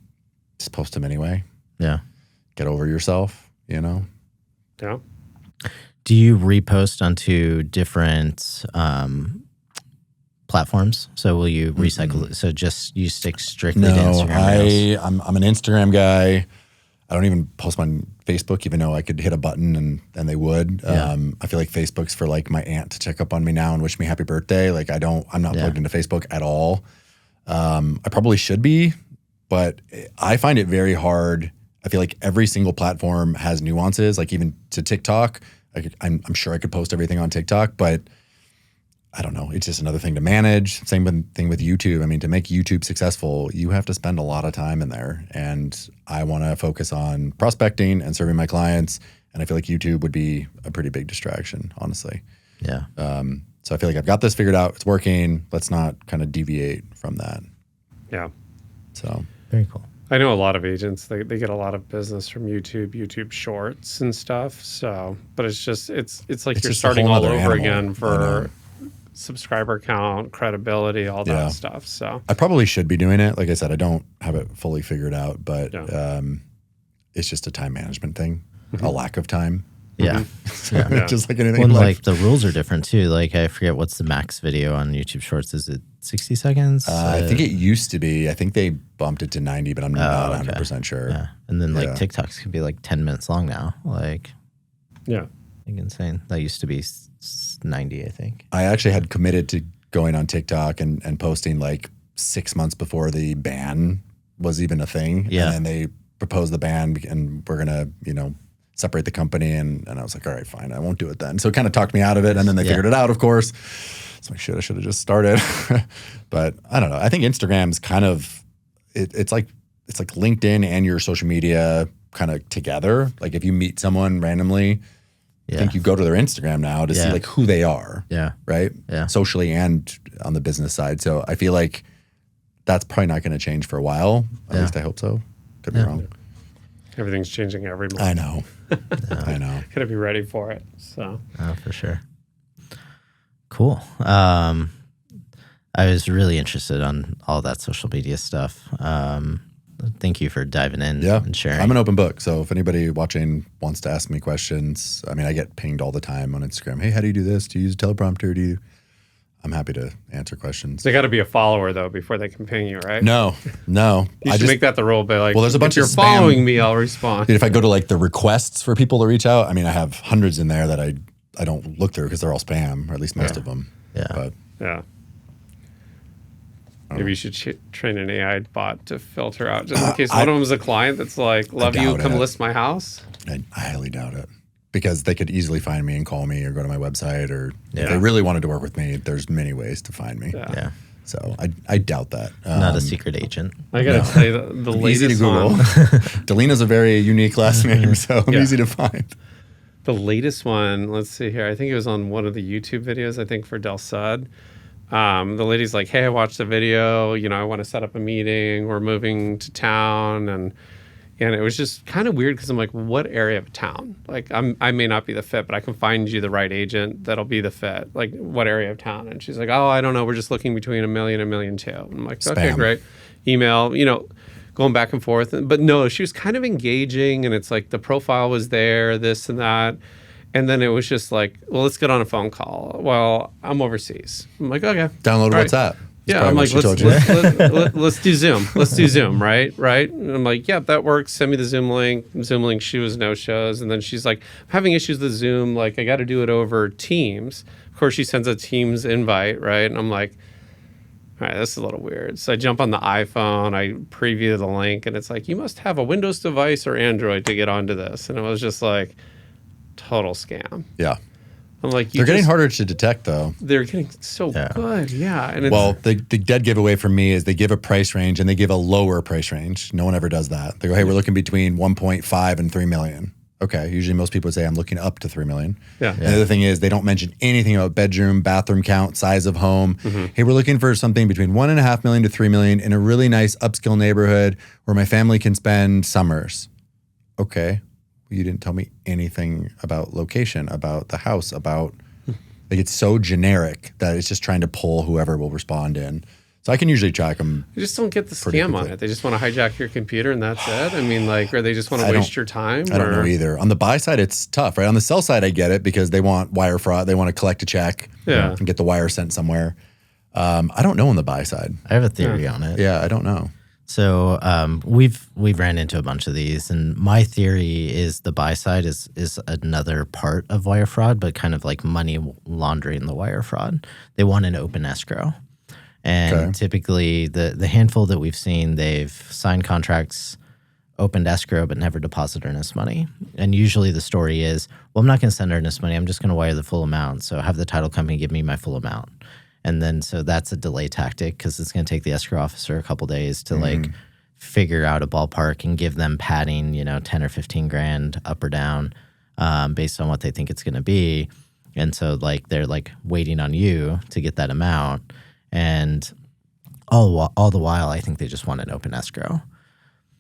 Just post them anyway. Yeah. Get over yourself, Yeah. Do you repost onto different platforms? So will you recycle? So just you stick strictly to Instagram? I'm an Instagram guy. I don't even post on Facebook, even though I could hit a button and they would. Yeah. I feel like Facebook's for like my aunt to check up on me now and wish me happy birthday. Like I'm not plugged into Facebook at all. I probably should be, but I find it very hard. I feel like every single platform has nuances, like even to TikTok. I'm sure I could post everything on TikTok, but I don't know. It's just another thing to manage. Same thing with YouTube. I mean, to make YouTube successful, you have to spend a lot of time in there. And I want to focus on prospecting and serving my clients. And I feel like YouTube would be a pretty big distraction, honestly. Yeah. So I feel like I've got this figured out. It's working. Let's not kind of deviate from that. Yeah. So very cool. I know a lot of agents, they get a lot of business from YouTube shorts and stuff. So, but it's like you're starting all over again for subscriber count, credibility, all that stuff. So I probably should be doing it. Like I said, I don't have it fully figured out, but it's just a time management thing, a lack of time. Yeah. Just like anything. Well, like the rules are different too. Like I forget what's the max video on YouTube Shorts. Is it 60 seconds? I think it used to be. I think they bumped it to 90, but I'm not 100% sure. Yeah. And then like TikToks can be like 10 minutes long now. Like, I think insane. That used to be 90, I think. I actually had committed to going on TikTok and posting like 6 months before the ban was even a thing. Yeah. And then they propose the ban and we're gonna, separate the company. And I was like, all right, fine, I won't do it then. So it kind of talked me out of it. And then they figured it out, of course. So I should have just started. But I don't know. I think Instagram's kind of, it's like LinkedIn and your social media kind of together. Like if you meet someone randomly, I think you go to their Instagram now to see like who they are. Yeah. Right? Yeah. Socially and on the business side. So I feel like that's probably not going to change for a while. At least I hope so. Could be wrong. Everything's changing every month. I know. I know. Gotta be ready for it. So. Oh, for sure. Cool. I was really interested on all that social media stuff. Thank you for diving in and sharing. I'm an open book. So if anybody watching wants to ask me questions, I mean, I get pinged all the time on Instagram. Hey, how do you do this? Do you use a teleprompter? I'm happy to answer questions. They got to be a follower though before they can ping you, right? No. You should make that the rule. But like, well, there's a bunch if of you're following me, I'll respond. Dude, if I go to like the requests for people to reach out, I mean, I have hundreds in there that I don't look through because they're all spam, or at least most of them. Yeah. But maybe you should train an AI bot to filter out just in case one of them is a client that's like, love you, come list my house. I highly doubt it. Because they could easily find me and call me or go to my website, or if they really wanted to work with me, there's many ways to find me. Yeah. So I doubt that. Not a secret agent. I got to tell you, the latest easy to Google. Delina's a very unique last name, so easy to find. The latest one, let's see here. I think it was on one of the YouTube videos, I think for Del Sud. The lady's like, hey, I watched the video. I want to set up a meeting. We're moving to town. And it was just kind of weird because I'm like, what area of town? Like, I may not be the fit, but I can find you the right agent that'll be the fit. Like, what area of town? And she's like, oh, I don't know. We're just looking between $1 million and $1.2 million. I'm like, Spam. okay, great. Email, going back and forth. But no, she was kind of engaging, and it's like the profile was there, this and that. And then it was just like, well, let's get on a phone call. Well, I'm overseas. I'm like, okay. Download WhatsApp. Yeah, I'm like, let's do Zoom. Let's do Zoom, right? And I'm like, yeah, that works. Send me the Zoom link. Zoom link, she was no-shows. And then she's like, I'm having issues with Zoom. Like, I got to do it over Teams. Of course, she sends a Teams invite, right? And I'm like, all right, this is a little weird. So I jump on the iPhone. I preview the link. And it's like, you must have a Windows device or Android to get onto this. And it was just like, total scam. Yeah. I'm like, they're getting harder to detect, though. They're getting so good, And the dead giveaway for me is they give a price range and they give a lower price range. No one ever does that. They go, hey, we're looking between 1.5 and 3 million. Okay, usually most people would say I'm looking up to 3 million. Yeah. And the other thing is they don't mention anything about bedroom, bathroom count, size of home. Hey, we're looking for something between 1.5 million to 3 million in a really nice upscale neighborhood where my family can spend summers. Okay. You didn't tell me anything about location, about the house, about like it's so generic that it's just trying to pull whoever will respond in. So I can usually track them. You just don't get the scam on it. They just want to hijack your computer and that's it. I mean, like, or they just want to waste your time. I don't know either. On the buy side, it's tough, right? On the sell side, I get it because they want wire fraud. They want to collect a check and get the wire sent somewhere. I don't know on the buy side. I have a theory on it. Yeah, I don't know. So we've ran into a bunch of these, and my theory is the buy side is another part of wire fraud, but kind of like money laundering the wire fraud. They want an open escrow, and typically the handful that we've seen, they've signed contracts, opened escrow, but never deposited earnest money. And usually the story is, well, I'm not going to send earnest money. I'm just going to wire the full amount. So have the title company give me my full amount. And then, so that's a delay tactic because it's going to take the escrow officer a couple days to like figure out a ballpark and give them padding, 10 or 15 grand up or down based on what they think it's going to be. And so like, they're like waiting on you to get that amount. And all the while, I think they just want an open escrow.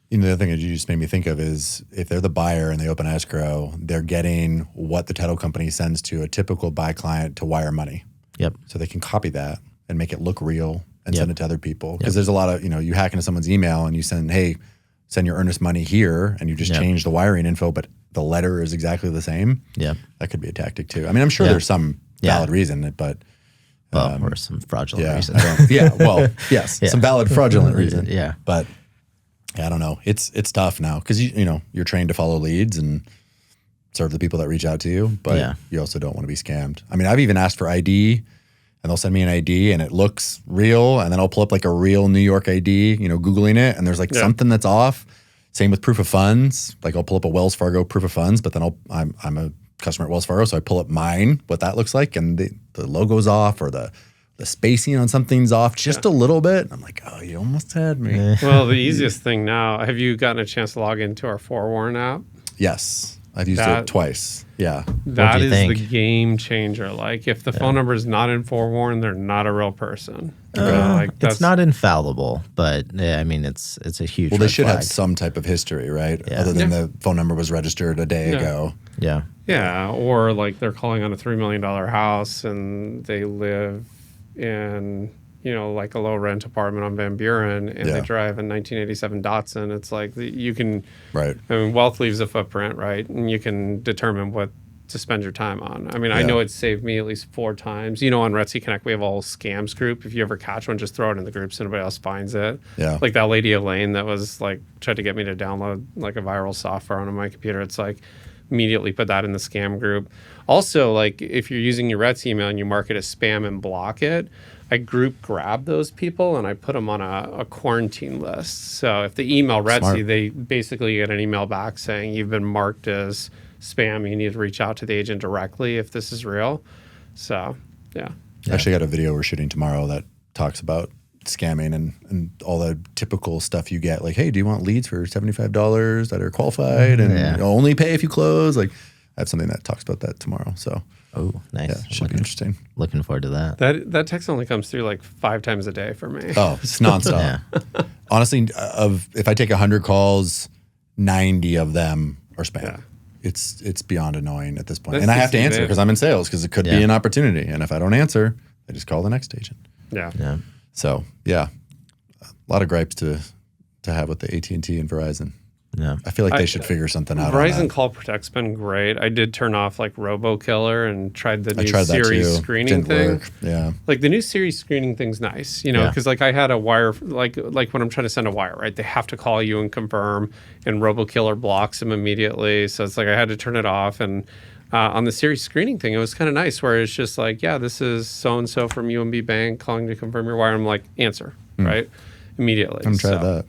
The other thing that you just made me think of is if they're the buyer and they open escrow, they're getting what the title company sends to a typical buy client to wire money. Yep. So they can copy that and make it look real and send it to other people. Because there's a lot of, you hack into someone's email and you send, hey, send your earnest money here, and you just change the wiring info, but the letter is exactly the same. Yeah. That could be a tactic too. I mean, I'm sure there's some valid reason, but. Or some fraudulent reason. Yes. Some valid fraudulent reason. Yeah. But I don't know. It's tough now because, you're trained to follow leads and serve the people that reach out to you, but you also don't want to be scammed. I mean, I've even asked for ID and they'll send me an ID and it looks real. And then I'll pull up like a real New York ID, Googling it. And there's like something that's off. Same with proof of funds. Like I'll pull up a Wells Fargo proof of funds, but then I'm a customer at Wells Fargo, so I pull up mine, what that looks like, and the logo's off or the spacing on something's off just a little bit. I'm like, oh, you almost had me. Well, the easiest thing now, have you gotten a chance to log into our Forewarn app? Yes. I've used it twice. Yeah. That you is think? the game changer. Like if the phone number is not in Forewarn, they're not a real person. Like It's not infallible, but I mean, it's a huge. Well, they red should flag. have some type of history, right? Yeah. Other than the phone number was registered a day ago. Yeah. Yeah, or like they're calling on a $3 million house and they live in, like a low rent apartment on Van Buren and they drive a 1987 Datsun. It's like you can, Right. I mean, wealth leaves a footprint, right? And you can determine what to spend your time on. I mean, I know it's saved me at least 4 times. On RETSY Connect, we have a whole scams group. If you ever catch one, just throw it in the group so nobody else finds it. Yeah. Like that lady Elaine that was like, tried to get me to download like a viral software on my computer. It's like, immediately put that in the scam group. Also, like if you're using your RETS email and you mark it as spam and block it, I group grab those people and I put them on a quarantine list. So if the email RETSY, they basically get an email back saying you've been marked as spam. You need to reach out to the agent directly if this is real. So, yeah. I actually got a video we're shooting tomorrow that talks about scamming and all the typical stuff you get. Like, hey, do you want leads for $75 that are qualified and you'll only pay if you close? Like, I have something that talks about that tomorrow. So, oh, nice. yeah, should be interesting. Looking forward to that. That text only comes through like 5 times a day for me. Oh, it's nonstop. Honestly, if I take 100 calls, 90 of them are spam. Yeah. It's beyond annoying at this point. That's and I have to the answer thing. because I'm in sales because it could be an opportunity. And if I don't answer, I just call the next agent. Yeah. Yeah. So, yeah, a lot of gripes to have with the AT&T and Verizon. Yeah. I feel like they should figure something out. Verizon on Call Protect's been great. I did turn off like RoboKiller and tried the new that Siri too. screening Didn't thing. work. Yeah. Like the new Siri screening thing's nice, because like I had a wire, like when I'm trying to send a wire, right? They have to call you and confirm, and RoboKiller blocks them immediately. So it's like I had to turn it off. And on the Siri screening thing, it was kind of nice, where it's just like, yeah, this is so and so from UMB Bank calling to confirm your wire. I'm like, answer, right, immediately. I'm trying that.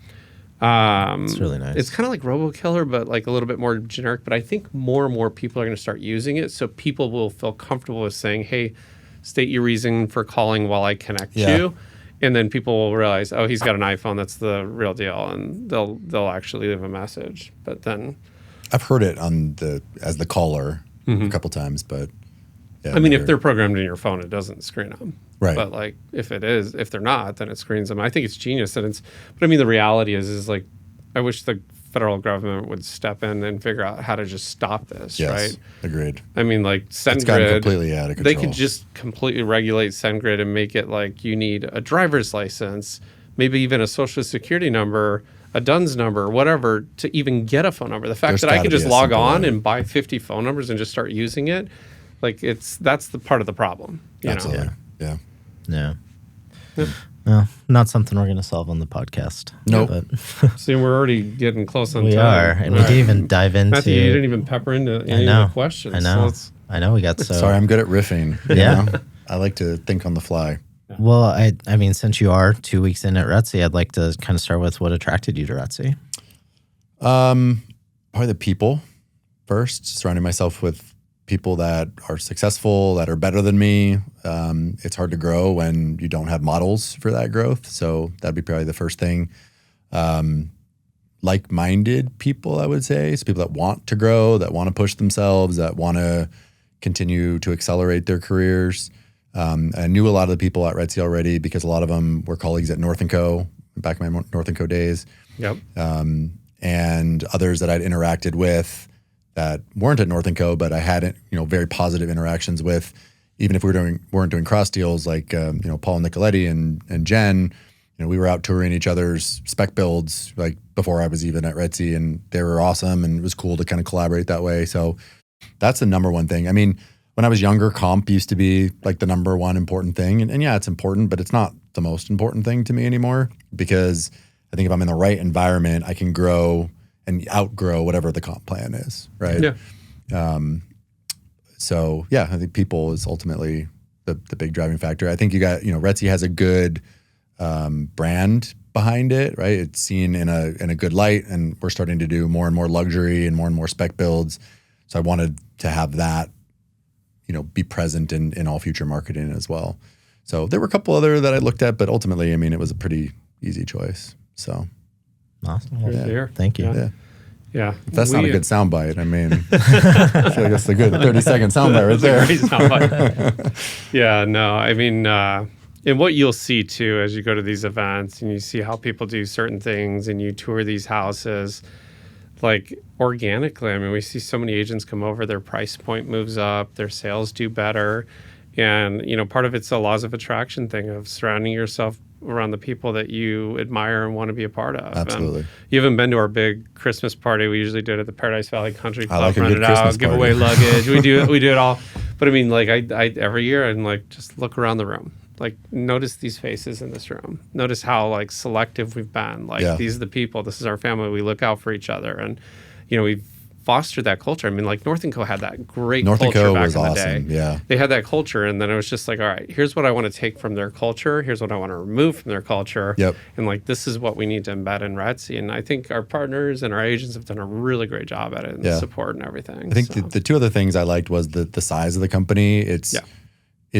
It's really nice. It's kind of like RoboKiller, but like a little bit more generic. But I think more and more people are going to start using it, so people will feel comfortable with saying, "Hey, state your reason for calling while I connect you," and then people will realize, "Oh, he's got an iPhone. That's the real deal," and they'll actually leave a message. But then, I've heard it as the caller a couple times, but yeah, I mean, if they're programmed in your phone, it doesn't screen them. Right. But like if they're not, then it screens them. I think it's genius. But I mean, the reality is like, I wish the federal government would step in and figure out how to just stop this. yes, Right. agreed. I mean, like It's gotten SendGrid, completely out of control. they could just completely regulate SendGrid and make it like you need a driver's license, maybe even a social security number, a DUNS number, whatever, to even get a phone number. The fact There's that I gotta can be just a log simple on way. and buy 50 phone numbers and just start using it, like that's the part of the problem. You know? Absolutely. Yeah. Yeah. Well, not something we're going to solve on the podcast. Nope. But See, we're already getting close on we time. are. And we didn't even dive into. Matthew, you didn't even pepper into any of the questions. I So know. let's- I know we got so. Sorry, I'm good at riffing. you Yeah. know? I like to think on the fly. Well, I mean, since you are 2 weeks in at RETSY, I'd like to kind of start with what attracted you to RETSY. Probably the people first, surrounding myself with people that are successful, that are better than me. It's hard to grow when you don't have models for that growth. So that'd be probably the first thing. Like-minded people, I would say. So people that want to grow, that want to push themselves, that want to continue to accelerate their careers. I knew a lot of the people at RETSY already because a lot of them were colleagues at North & Co. back in my North & Co. days. Yep. And others that I'd interacted with that weren't at North & Co., but I had very positive interactions with, even if weren't doing cross deals, like Paul Nicoletti and Jen. We were out touring each other's spec builds like before I was even at RETSY, and they were awesome, and it was cool to kind of collaborate that way. So that's the number one thing. I mean, when I was younger, comp used to be like the number one important thing, and yeah, it's important, but it's not the most important thing to me anymore, because I think if I'm in the right environment, I can grow and outgrow whatever the comp plan is, right? Yeah. So yeah, I think people is ultimately the big driving factor. I think you got, RETSY has a good brand behind it, right? It's seen in a good light, and we're starting to do more and more luxury and more spec builds. So I wanted to have that, be present in all future marketing as well. So there were a couple other that I looked at, but ultimately, I mean, it was a pretty easy choice. So awesome. Yeah. Thank you. Yeah. If that's not a good soundbite, I mean, I feel like that's a good 30-second soundbite right there. Great soundbite. Yeah, no, I mean, and what you'll see too as you go to these events and you see how people do certain things and you tour these houses, like organically, I mean, we see so many agents come over, their price point moves up, their sales do better. And, part of it's a laws of attraction thing of surrounding yourself around the people that you admire and want to be a part of. Absolutely. And you haven't been to our big Christmas party we usually did at the Paradise Valley Country Club. I like a Rent good it Christmas out, give party. away luggage. We do it all. But I mean, like I every year I'm like, just look around the room. Like, notice these faces in this room. Notice how like selective we've been. Like these are the people. This is our family. We look out for each other, and we've fostered that culture. I mean, like North & Co had that great culture back in the day. Yeah. They had that culture, and then it was just like, all right, here's what I want to take from their culture. Here's what I want to remove from their culture. Yep. And like, this is what we need to embed in RETSY. And I think our partners and our agents have done a really great job at it and support and everything. I think the two other things I liked was the size of the company. It's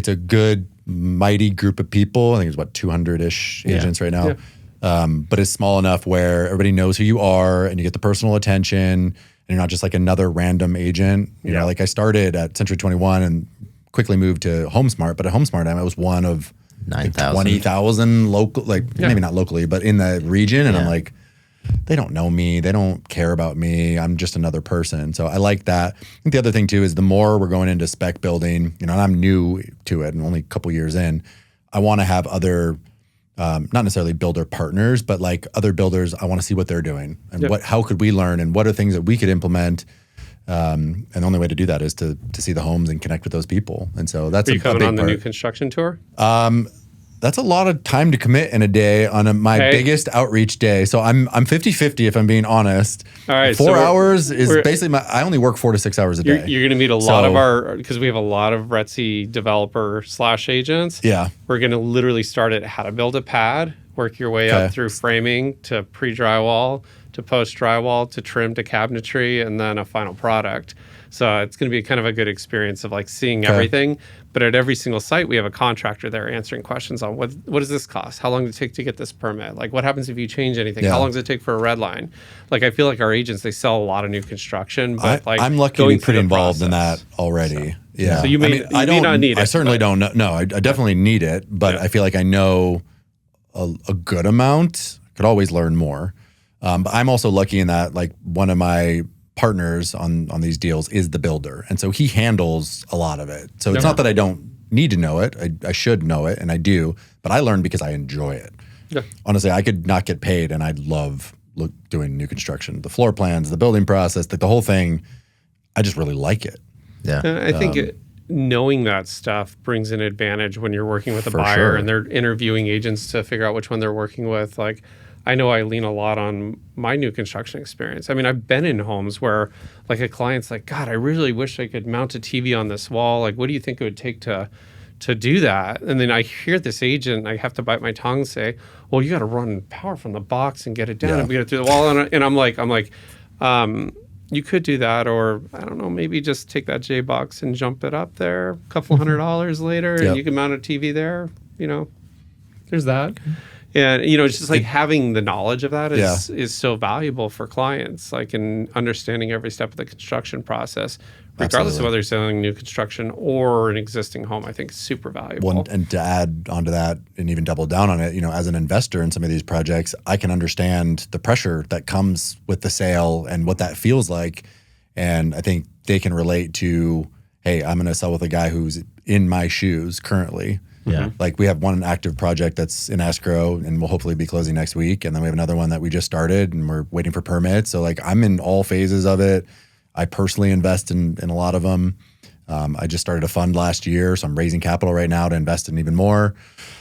a good, mighty group of people. I think it's about 200-ish agents right now. Yeah. But it's small enough where everybody knows who you are and you get the personal attention. And you're not just like another random agent. You know, like I started at Century 21 and quickly moved to HomeSmart. But at HomeSmart, I was one of 9,000. 20,000 local, maybe not locally, but in the region. And I'm like, they don't know me. They don't care about me. I'm just another person. So I like that. I think the other thing too is the more we're going into spec building, and I'm new to it and only a couple years in, I want to have other not necessarily builder partners, but like other builders, I want to see what they're doing and how could we learn and what are things that we could implement. And the only way to do that is to see the homes and connect with those people. And so that's Are you coming on the part. new construction tour? That's a lot of time to commit in a day on my biggest outreach day. So I'm 50-50 if I'm being honest. All right, 4 hours is basically I only work 4 to 6 hours a day. You're going to meet a lot of because we have a lot of RETSY developer / agents. Yeah. We're going to literally start at how to build a pad, work your way up through framing to pre-drywall, to post-drywall, to trim, to cabinetry, and then a final product. So it's going to be kind of a good experience of like seeing everything. But at every single site, we have a contractor there answering questions on what does this cost? How long does it take to get this permit? Like what happens if you change anything? How long does it take for a red line? Like I feel like our agents, they sell a lot of new construction, but I'm lucky to be pretty involved in that already. So, yeah. So you may not need it. I certainly don't know. No, I definitely need it, but I feel like I know a good amount. Could always learn more. But I'm also lucky in that like one of my partners on these deals is the builder. And so he handles a lot of it. So it's not that I don't need to know it. I should know it and I do, but I learn because I enjoy it. Yeah. Honestly, I could not get paid and I'd love doing new construction. The floor plans, the building process, the whole thing, I just really like it. Yeah. And I think knowing that stuff brings an advantage when you're working with a buyer and they're interviewing agents to figure out which one they're working with. Like, I know I lean a lot on my new construction experience. I mean, I've been in homes where like a client's like, God, I really wish I could mount a TV on this wall. Like, what do you think it would take to do that? And then I hear this agent, I have to bite my tongue and say, well, you got to run power from the box and get it down and get it through the wall. And I'm like, you could do that, or I don't know, maybe just take that J box and jump it up there a couple $100 later and you can mount a TV there. There's that. And, it's just like having the knowledge of that is so valuable for clients, like in understanding every step of the construction process, regardless of whether you're selling new construction or an existing home. I think it's super valuable. And to add onto that and even double down on it, as an investor in some of these projects, I can understand the pressure that comes with the sale and what that feels like. And I think they can relate to, hey, I'm going to sell with a guy who's in my shoes currently. Yeah. Like we have one active project that's in escrow and we'll hopefully be closing next week. And then we have another one that we just started and we're waiting for permits. So like I'm in all phases of it. I personally invest in a lot of them. I just started a fund last year, so I'm raising capital right now to invest in even more.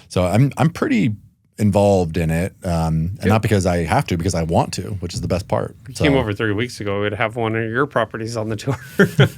So I'm pretty involved in it, and not because I have to, because I want to, which is the best part. Came over 3 weeks ago. We'd have one of your properties on the tour.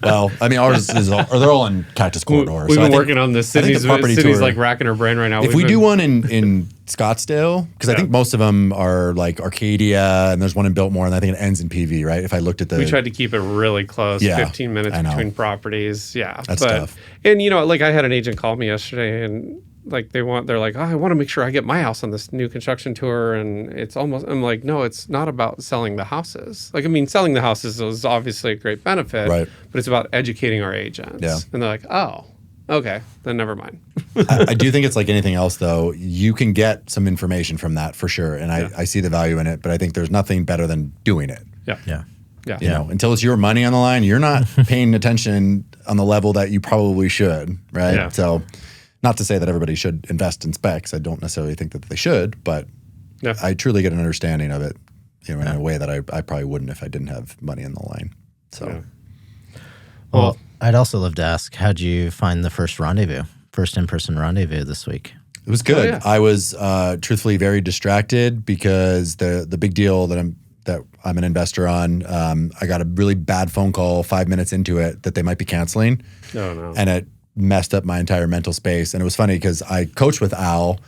Well, I mean, ours is, or they're all in Cactus Corridor. We've been working on this. Sydney's tour, like racking her brain right now. If we do one in Scottsdale, because I think most of them are like Arcadia, and there's one in Biltmore, and I think it ends in PV, right? If I looked at we tried to keep it really close, 15 minutes between properties. Yeah, that's tough. And like I had an agent call me yesterday, and like they're like, oh, I want to make sure I get my house on this new construction tour, and it's almost. I'm like, no, it's not about selling the houses. Like, I mean, selling the houses is obviously a great benefit, right? But it's about educating our agents. Yeah. And they're like, oh, okay, then never mind. I do think it's like anything else, though. You can get some information from that for sure, and I see the value in it. But I think there's nothing better than doing it. Yeah. You know, until it's your money on the line, you're not paying attention on the level that you probably should, right? Yeah. So, not to say that everybody should invest in specs. I don't necessarily think that they should, but I truly get an understanding of it, in a way that I probably wouldn't if I didn't have money on the line. So, well, I'd also love to ask, how'd you find the first in-person rendezvous this week? It was good. I was truthfully very distracted because the big deal that I'm an investor on, I got a really bad phone call 5 minutes into it that they might be canceling. Oh, no. And it messed up my entire mental space. And it was funny because I coached with Al,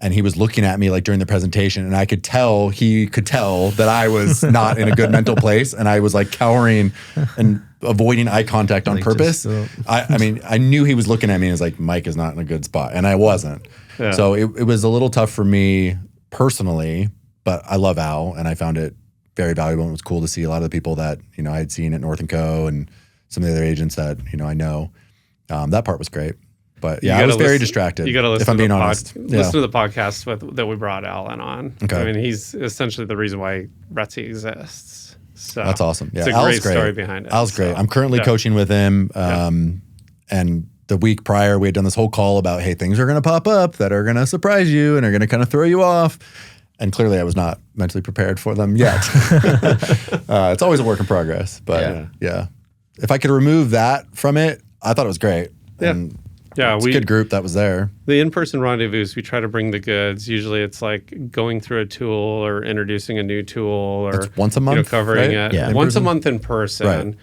and he was looking at me like during the presentation, and I could tell he could tell that I was not in a good mental place, and I was like cowering and avoiding eye contact on purpose. I mean, I knew he was looking at me and was like, Mike is not in a good spot, and I wasn't. Yeah. So it was a little tough for me personally, but I love Al, and I found it very valuable. It was cool to see a lot of the people that I had seen at North & Co. and some of the other agents that I know. That part was great, but I was very distracted. You got to listen. If I'm being honest, listen to the podcast that we brought Alan on. Okay. I mean, he's essentially the reason why RETSY exists. So that's awesome. Yeah, it's a great story behind it. Al's great. I'm currently coaching with him, and the week prior we had done this whole call about, hey, things are going to pop up that are going to surprise you and are going to kind of throw you off. And clearly I was not mentally prepared for them yet. It's always a work in progress, but yeah. If I could remove that from it, I thought it was great. And it's a good group that was there. The in-person rendezvous, we try to bring the goods. Usually it's like going through a tool or introducing a new tool, or it's once a month, covering right? it once a month in person.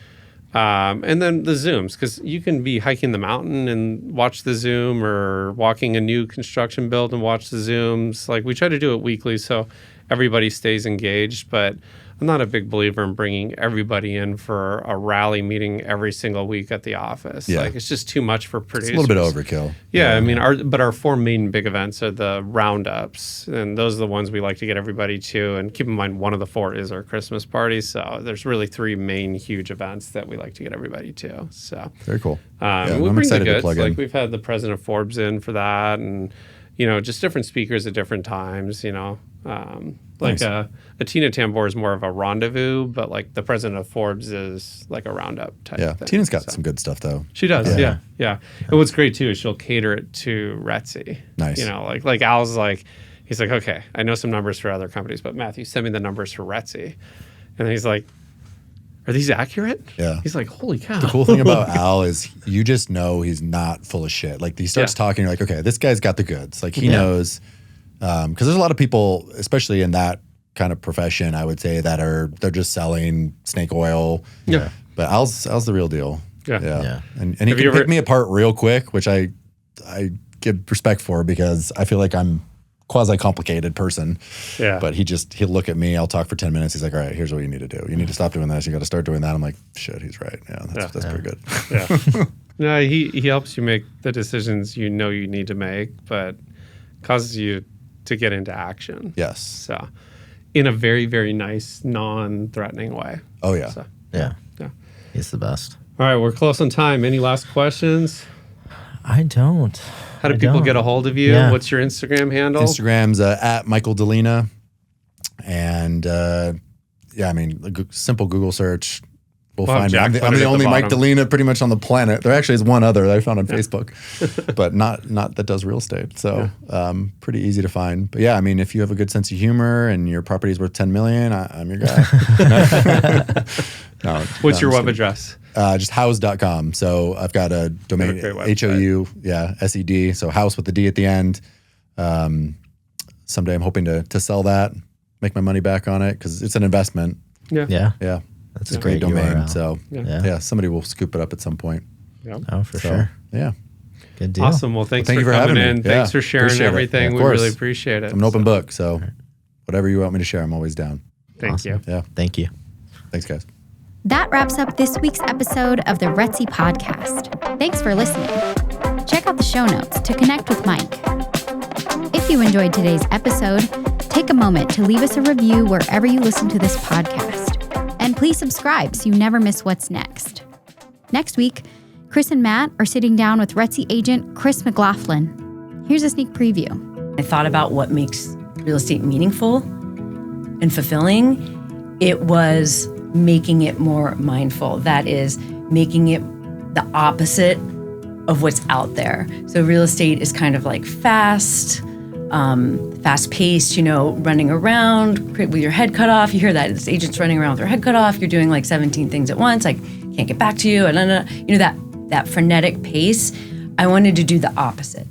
Right. And then the Zooms, because you can be hiking the mountain and watch the Zoom, or walking a new construction build and watch the Zooms. Like, we try to do it weekly so everybody stays engaged, but I'm not a big believer in bringing everybody in for a rally meeting every single week at the office. Yeah. Like, it's just too much for producers. It's a little bit overkill. Yeah, I mean, our four main big events are the roundups, and those are the ones we like to get everybody to. And keep in mind, one of the four is our Christmas party. So there's really three main huge events that we like to get everybody to. So very cool. I'm excited to plug in. Like, we've had the president of Forbes in for that, and just different speakers at different times. Like a Tina Tambor is more of a rendezvous, but like the president of Forbes is like a roundup type thing. Tina's got some good stuff though. She does, yeah. And what's great too is she'll cater it to RETSY. Nice. Like Al's like, he's like, okay, I know some numbers for other companies, but Matthew, send me the numbers for RETSY. And he's like, are these accurate? Yeah. He's like, holy cow. The cool thing about Al is you just know he's not full of shit. Like, he starts talking, you're like, okay, this guy's got the goods. Like, he knows. Because there's a lot of people, especially in that kind of profession, I would say, they're just selling snake oil. Yeah. But Al's the real deal. Yeah. And he can pick me apart real quick, which I give respect for, because I feel like I'm quasi-complicated person. Yeah. But he'll look at me, I'll talk for 10 minutes. He's like, all right, here's what you need to do. You need to stop doing this. You got to start doing that. I'm like, shit, he's right. Yeah, that's pretty good. Yeah. No, he helps you make the decisions you need to make, but causes you to get into action. Yes. So, in a very, very nice, non-threatening way. Oh, yeah. So, yeah. He's the best. All right, we're close on time. Any last questions? I don't. How do people get a hold of you? Yeah. What's your Instagram handle? Instagram's at Michael Delina. And simple Google search. We'll find me. I'm the only Mike Delina pretty much on the planet. There actually is one other that I found on Facebook, but not that does real estate. So pretty easy to find. But yeah, I mean, if you have a good sense of humor and your property is worth $10 million, I'm your guy. What's your web address? Just house.com. So I've got a domain, HOU, SED. So house with the D at the end. someday I'm hoping to sell that, make my money back on it because it's an investment. Yeah. Yeah. That's It's a great domain. URL. So yeah, somebody will scoop it up at some point. Yep. Oh, for So, sure. Yeah. Good deal. Awesome. Well, thank you for for coming having in. me. Thanks Yeah, for sharing appreciate it. everything. Yeah, of We course. really appreciate it. I'm an open book. So whatever you want me to share, I'm always down. Thank you. Yeah. Thank you. Thanks, guys. That wraps up this week's episode of the RETSY podcast. Thanks for listening. Check out the show notes to connect with Mike. If you enjoyed today's episode, take a moment to leave us a review wherever you listen to this podcast. And please subscribe so you never miss what's next. Next week, Chris and Matt are sitting down with RETSY agent Chris McLaughlin. Here's a sneak preview. I thought about what makes real estate meaningful and fulfilling. It was making it more mindful. That is, making it the opposite of what's out there. So real estate is kind of like fast-paced, running around with your head cut off. You hear that. This agent's running around with their head cut off. You're doing like 17 things at once. Like, can't get back to you. And that frenetic pace. I wanted to do the opposite.